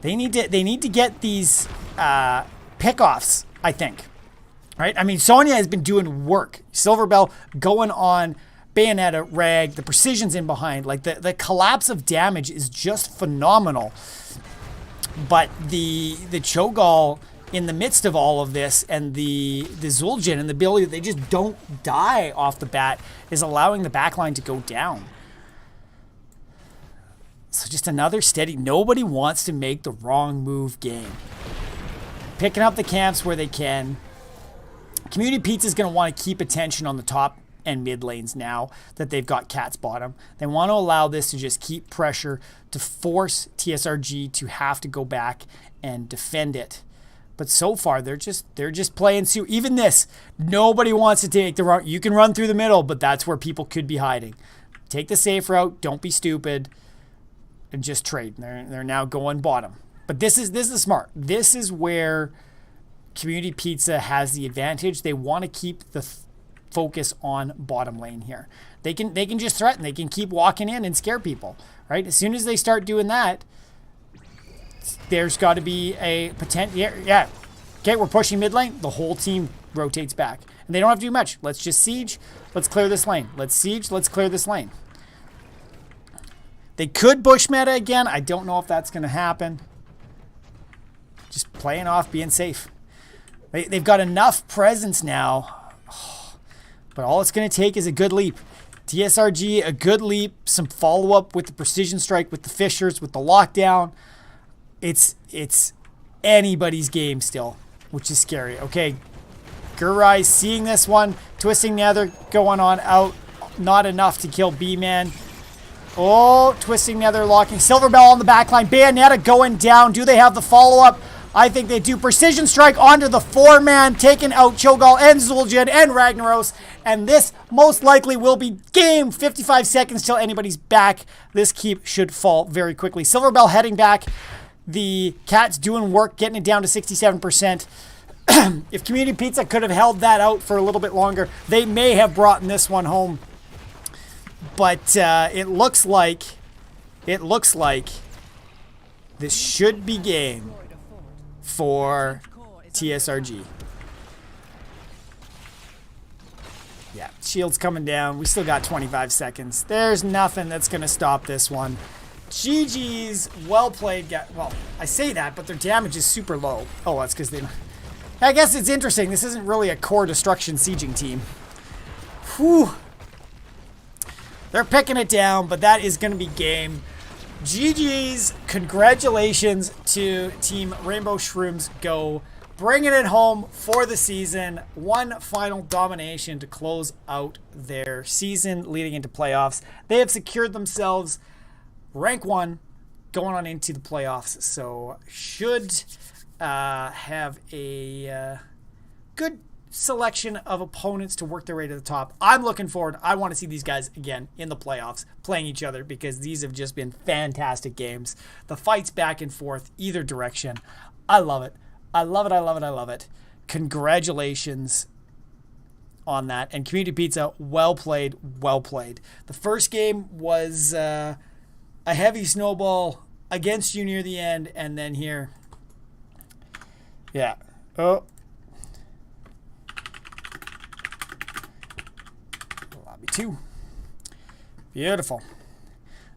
They need to get these pickoffs, I think. Right? I mean, Sonya has been doing work. Silverbell going on Bayonetta, Rag, the precision's in behind. Like, the collapse of damage is just phenomenal. But the Cho'Gall, in the midst of all of this, and the Zul'jin and the ability that they just don't die off the bat, is allowing the backline to go down. So just another steady, nobody wants to make the wrong move game. Picking up the camps where they can. Community Pizza is going to want to keep attention on the top and mid lanes now that they've got Cat's bottom. They want to allow this to just keep pressure to force TSRG to have to go back and defend it. But so far, they're just playing suit. Even this, nobody wants to take the wrong. You can run through the middle, but that's where people could be hiding. Take the safe route. Don't be stupid, and just trade. They're now going bottom. But this is smart. This is where Community Pizza has the advantage. They want to keep the focus on bottom lane here. They can just threaten. They can keep walking in and scare people. Right? As soon as they start doing that, there's got to be a potential. Yeah. Okay, we're pushing mid lane. The whole team rotates back. And they don't have to do much. Let's just siege. Let's clear this lane. Let's siege. Let's clear this lane. They could bush meta again. I don't know if that's going to happen. Just playing off, being safe. They've got enough presence now. But all it's going to take is a good leap. TSRG, a good leap. Some follow-up with the precision strike, with the fishers, with the lockdown. It's anybody's game still, which is scary. Okay, Gurai seeing this one, twisting Nether, going on out, not enough to kill B-Man. Oh, twisting Nether, locking Silverbell on the backline. Bayonetta going down. Do they have the follow-up? I think they do. Precision strike onto the 4-man, taking out Cho'Gall and Zul'jin and Ragnaros. And this most likely will be game. 55 seconds till anybody's back. This keep should fall very quickly. Silverbell heading back. The Cats doing work, getting it down to 67%. If Community Pizza could have held that out for a little bit longer, they may have brought this one home. But it looks like this should be game for TSRG. Yeah, shield's coming down. We still got 25 seconds. There's nothing that's going to stop this one. GG's, well played. Well, I say that, but their damage is super low. Oh, that's because they... I guess it's interesting. This isn't really a core destruction sieging team. Whew. They're picking it down, but that is going to be game. GG's, congratulations to Team Rainbow Shrooms Go. Bringing it home for the season. One final domination to close out their season leading into playoffs. They have secured themselves rank 1 going on into the playoffs. So should have a good selection of opponents to work their way to the top. I'm looking forward. I want to see these guys again in the playoffs playing each other because these have just been fantastic games. The fights back and forth either direction. I love it. I love it. I love it. I love it. Congratulations on that. And Community Pizza, well played. Well played. The first game was a heavy snowball against you near the end, and then here. Yeah. Oh. Lobby 2. Beautiful.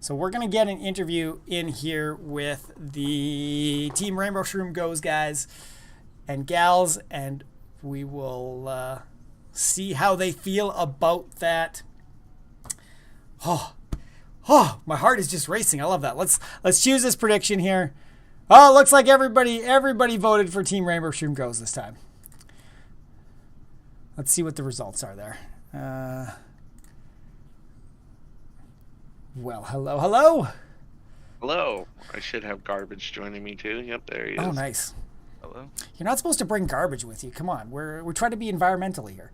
So we're going to get an interview in here with the Team Rainbow Shroom Goes guys and gals, and we will see how they feel about that. Oh, my heart is just racing. I love that. Let's choose this prediction here. Oh, it looks like everybody voted for Team Rainbow Shroom Goes this time. Let's see what the results are there. Well, hello. Hello. I should have Garbage joining me too. Yep, there he is. Oh, nice. Hello. You're not supposed to bring garbage with you. Come on, we're trying to be environmentally here.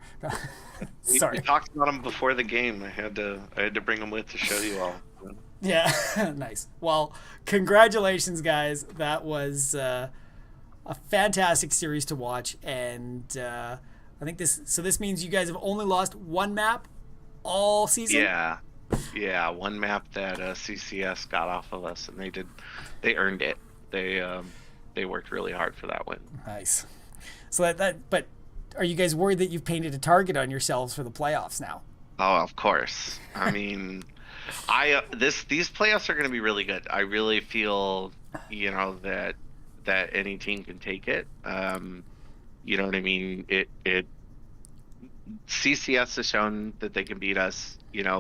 Sorry. We talked about him before the game. I had to bring him with to show you all. Yeah, nice. Well, congratulations, guys. That was a fantastic series to watch, and I think this means you guys have only lost one map all season. Yeah, one map that CCS got off of us, and they earned it. They worked really hard for that win. Nice. So but are you guys worried that you've painted a target on yourselves for the playoffs now? Oh, of course. I mean, these playoffs are going to be really good. I really feel, that any team can take it. You know what I mean? CCS has shown that they can beat us.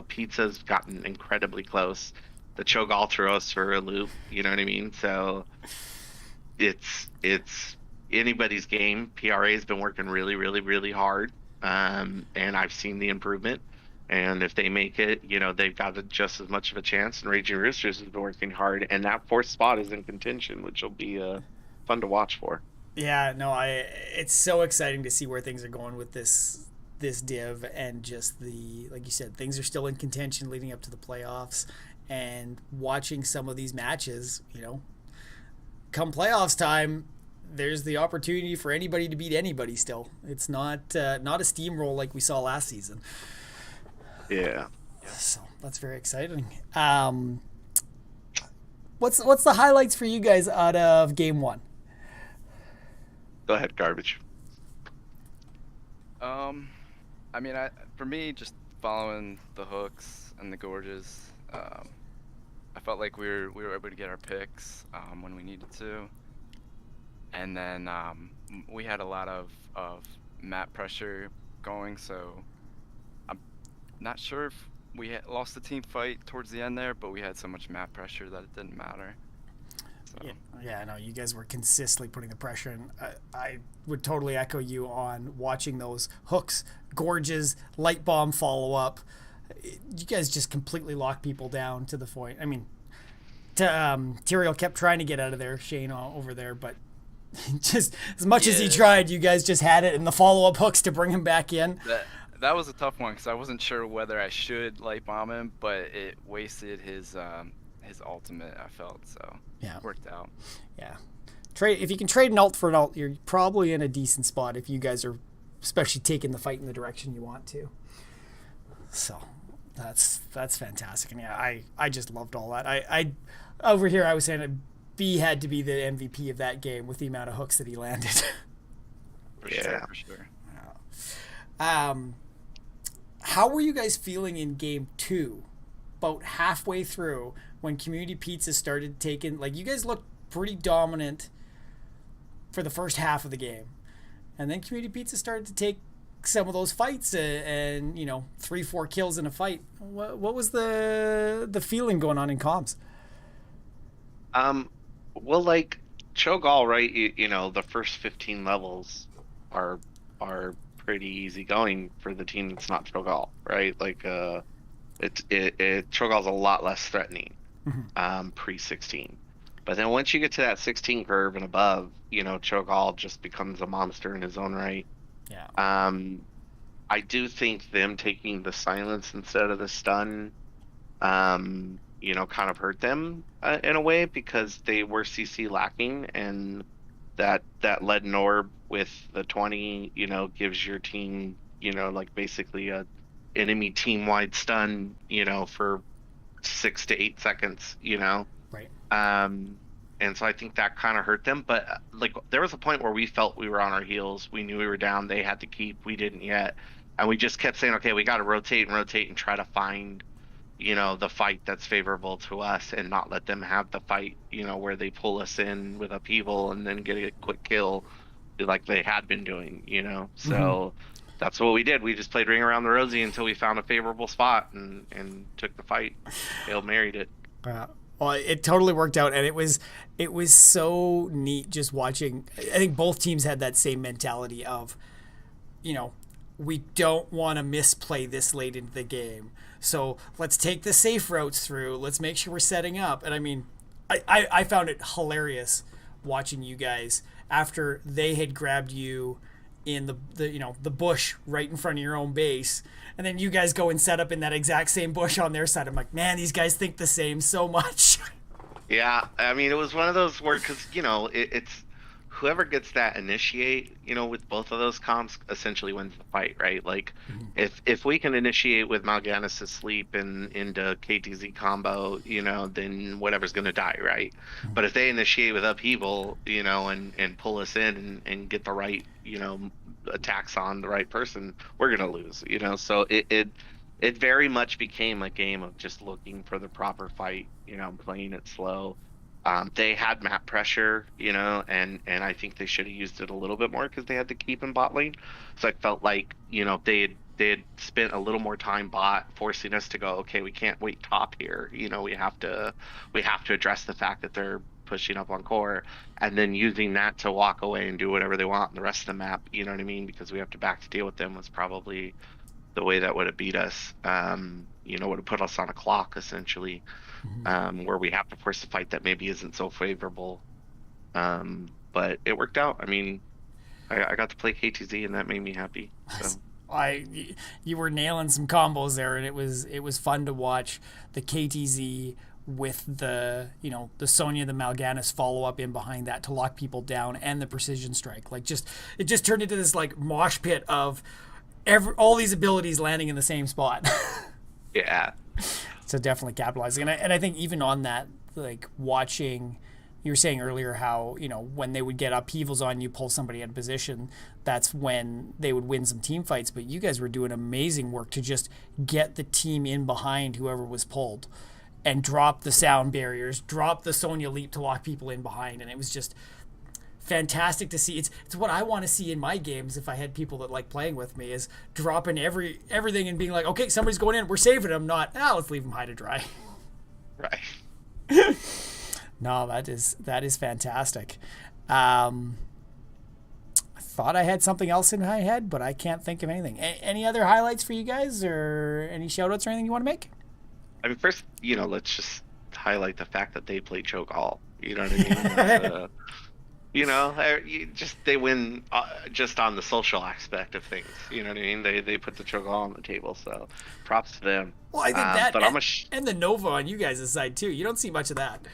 Pizza's gotten incredibly close. The Cho'Gall threw us for a loop. You know what I mean? So it's anybody's game. PRA's been working really, really, really hard, and I've seen the improvement. And if they make it, they've got just as much of a chance. And Raging Roosters has been working hard, and that 4th spot is in contention, which will be fun to watch for. Yeah, no, it's so exciting to see where things are going with this div, and just like you said, things are still in contention leading up to the playoffs, and watching some of these matches, come playoffs time, there's the opportunity for anybody to beat anybody still. It's not a steamroll like we saw last season. Yeah. So that's very exciting. What's the highlights for you guys out of game 1? Go ahead, Garbage. I mean, for me, just following the hooks and the gorges, I felt like we were able to get our picks when we needed to, and then we had a lot of map pressure going, so I'm not sure if we lost the team fight towards the end there, but we had so much map pressure that it didn't matter. So. Yeah, I know you guys were consistently putting the pressure in. I would totally echo you on watching those hooks, gorges, light bomb follow up. You guys just completely locked people down to the point. I mean, Tyrael kept trying to get out of there, Shane over there, but Just as much as he Yeah. tried, you guys just had it in the follow-up hooks to bring him back in. That was a tough one because I wasn't sure whether I should light bomb him, but it wasted his ultimate. I felt so. Yeah. It worked out. Yeah. Trade if you can trade an ult for an ult, you're probably in a decent spot if you guys are especially taking the fight in the direction you want to. So that's fantastic. And yeah, I just loved all that. I over here I was saying that B had to be the MVP of that game with the amount of hooks that he landed. For Yeah. sure. How were you guys feeling in game 2? About halfway through when Community Pizza started taking, like, you guys looked pretty dominant for the first half of the game. And then Community Pizza started to take some of those fights and 3-4 kills in a fight. What was the feeling going on in comms? Well, like Cho'Gall, right? The first 15 levels are pretty easy going for the team that's not Cho'Gall, right? Like, Cho'Gall's a lot less threatening, pre 16. But then once you get to that 16 curve and above, Cho'Gall just becomes a monster in his own right. Yeah. I do think them taking the silence instead of the stun, kind of hurt them in a way because they were CC lacking, and that leaden orb with the 20, gives your team, like basically a enemy team wide stun, for 6 to 8 seconds, Right. And so I think that kind of hurt them. But like there was a point where we felt we were on our heels. We knew we were down. They had to keep. We didn't yet. And we just kept saying, okay, we got to rotate and try to find, the fight that's favorable to us and not let them have the fight, where they pull us in with upheaval and then get a quick kill like they had been doing, So that's what we did. We just played Ring Around the Rosie until we found a favorable spot and took the fight. Hail Married it. Well, it totally worked out, and it was so neat just watching. I think both teams had that same mentality of, we don't want to misplay this late into the game, so let's take the safe routes through. Let's make sure we're setting up. And I mean, I found it hilarious watching you guys after they had grabbed you in the bush right in front of your own base, and then you guys go and set up in that exact same bush on their side. I'm like, man, these guys think the same so much. Yeah, I mean, it was one of those where, because it's whoever gets that initiate, with both of those comps essentially wins the fight, right? Like, if we can initiate with Mal'Ganis' sleep and into KTZ combo, then whatever's gonna die, right? But if they initiate with upheaval, and pull us in and get the right, attacks on the right person, we're gonna lose, So it very much became a game of just looking for the proper fight, playing it slow. They had map pressure, and I think they should have used it a little bit more because they had to keep in bot lane. So I felt like, they had spent a little more time bot, forcing us to go, okay, we can't wait top here. We have to address the fact that they're pushing up on core, and then using that to walk away and do whatever they want in the rest of the map. You know what I mean? Because we have to back to deal with them was probably the way that would have beat us. Would have put us on a clock essentially. Where we have to force a fight that maybe isn't so favorable. But it worked out. I mean, I got to play KTZ and that made me happy. So. You were nailing some combos there, and it was fun to watch the KTZ with the Sonya, the Mal'Ganis follow up in behind that to lock people down, and the precision strike. Like, it just turned into this like mosh pit of all these abilities landing in the same spot. Yeah. So definitely capitalizing. And I think even on that, like watching, you were saying earlier how, when they would get upheavals on you, pull somebody out of position, that's when they would win some team fights. But you guys were doing amazing work to just get the team in behind whoever was pulled and drop the sound barriers, drop the Sonya leap to lock people in behind. And it was just fantastic to see. It's what I want to see in my games if I had people that like playing with me, is dropping everything and being like, okay, somebody's going in, we're saving them, not, let's leave them high to dry. Right. No, that is fantastic. I thought I had something else in my head, but I can't think of anything. Any other highlights for you guys, or any shout outs or anything you want to make? I mean, first, let's just highlight the fact that they played Cho'Gall. You know what I mean? They win just on the social aspect of things. You know what I mean? They put the choke on the table, so props to them. Well, I think that But and the Nova on you guys' side too. You don't see much of that.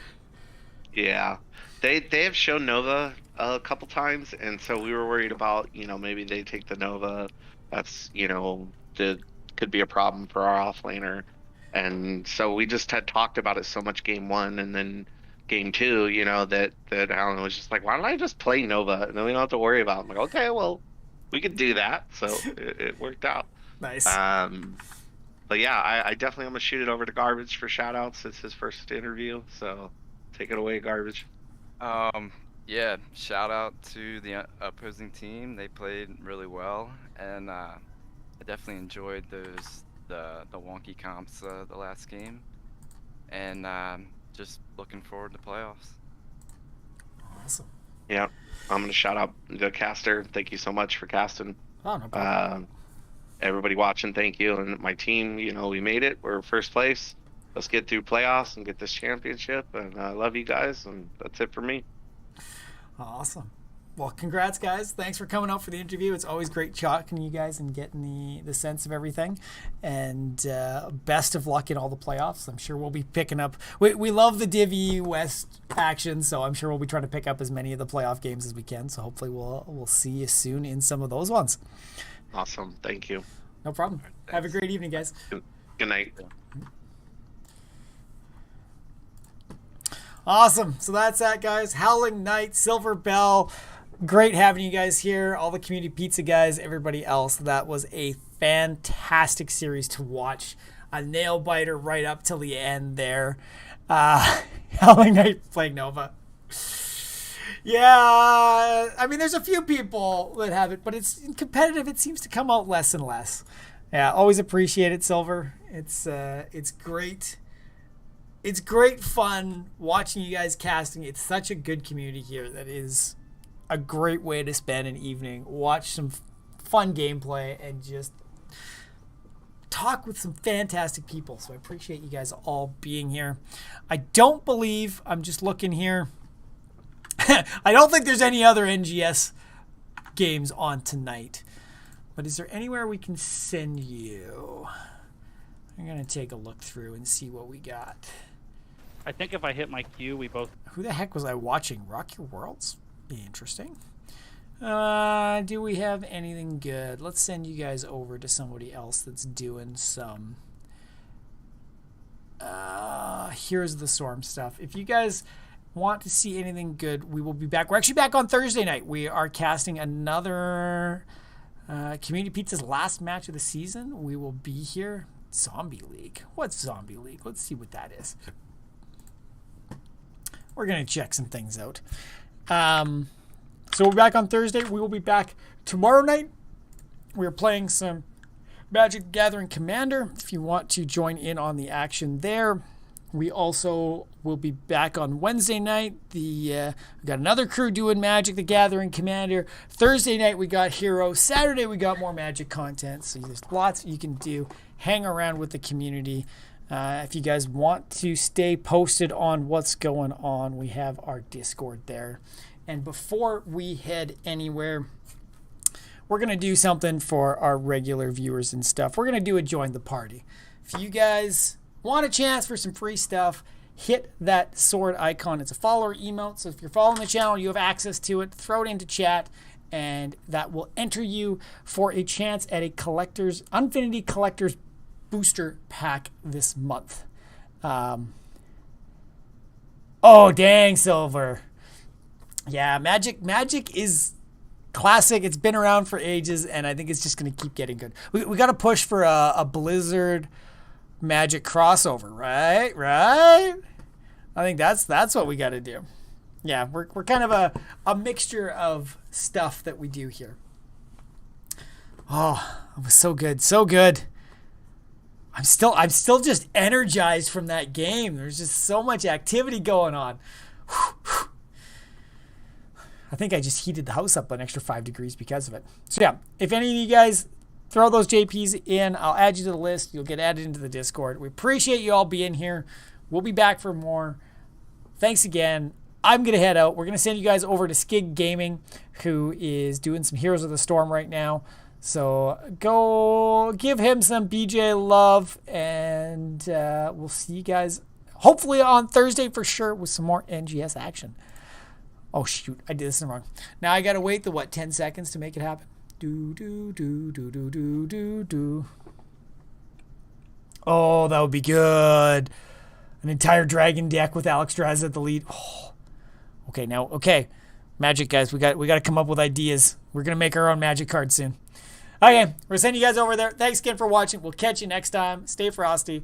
yeah, they have shown Nova a couple times, and so we were worried about maybe they take the Nova. That's could be a problem for our offlaner, and so we just had talked about it so much game one, and then game two, that Alan was just like, why don't I just play Nova and then we don't have to worry about it. I'm like, okay, well, we could do that. So it worked out. Nice. But yeah, I definitely am gonna shoot it over to Garbage for shout outs. It's his first interview, so take it away, Garbage. Yeah, shout out to the opposing team. They played really well, and I definitely enjoyed the wonky comps the last game, and just looking forward to playoffs. Awesome. Yeah, I'm gonna shout out the caster. Thank you so much for casting. Oh, no problem. Everybody watching, thank you, and my team. We made it. We're first place. Let's get through playoffs and get this championship. And I love you guys, and that's it for me. Awesome. Well, congrats, guys. Thanks for coming out for the interview. It's always great talking to you guys and getting the sense of everything. And best of luck in all the playoffs. I'm sure we'll be picking up. We love the Divi West action, so I'm sure we'll be trying to pick up as many of the playoff games as we can. So hopefully we'll see you soon in some of those ones. Awesome. Thank you. No problem. Have a great evening, guys. Good night. Awesome. So that's that, guys. Howling Knight, Silver Bell. Great having you guys here. All the community pizza guys, everybody else. That was a fantastic series to watch. A nail biter right up till the end there. Howling Knight playing Nova. Yeah, I mean, there's a few people that have it, but it's competitive. It seems to come out less and less. Yeah, always appreciate it, Silver. It's great. It's great fun watching you guys casting. It's such a good community here that is a great way to spend an evening. Watch some fun gameplay and just talk with some fantastic people. So I appreciate you guys all being here. I don't believe, I'm just looking here, I don't think there's any other NGS games on tonight. But is there anywhere we can send you? I'm going to take a look through and see what we got. I think if I hit my cue, we both... Who the heck was I watching? Rock Your Worlds? Be interesting. Do we have anything good? Let's send you guys over to somebody else that's doing some... Here's the Storm stuff. If you guys want to see anything good, we will be back. We're actually back on Thursday night. We are casting another Community Pizza's last match of the season. We will be here. Zombie League. What's Zombie League? Let's see what that is. We're going to check some things out. So we're back on Thursday. We will be back tomorrow night. We're playing some Magic the Gathering Commander. If you want to join in on the action there. We also will be back on Wednesday night. We got another crew doing Magic the Gathering Commander. Thursday night we got Hero. Saturday we got more Magic content. So there's lots you can do. Hang around with the community. If you guys want to stay posted on what's going on, we have our Discord there. And before we head anywhere, we're going to do something for our regular viewers and stuff. We're going to do a Join the Party. If you guys want a chance for some free stuff, hit that sword icon. It's a follower emote. So if you're following the channel, you have access to it. Throw it into chat, and that will enter you for a chance at a Infinity Collector's Booster Pack this month. Oh, dang, Silver. Yeah, Magic is classic. It's been around for ages, and I think it's just going to keep getting good. We got to push for a Blizzard Magic crossover, right? I think that's what we got to do. Yeah, we're kind of a mixture of stuff that we do here. Oh, it was so good. I'm still just energized from that game. There's just so much activity going on. I think I just heated the house up an extra 5 degrees because of it. So yeah, if any of you guys throw those JPs in, I'll add you to the list. You'll get added into the Discord. We appreciate you all being here. We'll be back for more. Thanks again. I'm going to head out. We're going to send you guys over to Skig Gaming, who is doing some Heroes of the Storm right now. So go give him some BJ love, and we'll see you guys hopefully on Thursday for sure with some more NGS action. Oh, shoot. I did this wrong. Now I got to wait the, 10 seconds to make it happen? Do. Oh, that would be good. An entire dragon deck with Alex Draz at the lead. Oh. Okay. Magic, guys. We got to come up with ideas. We're going to make our own Magic cards soon. Okay, we're sending you guys over there. Thanks again for watching. We'll catch you next time. Stay frosty.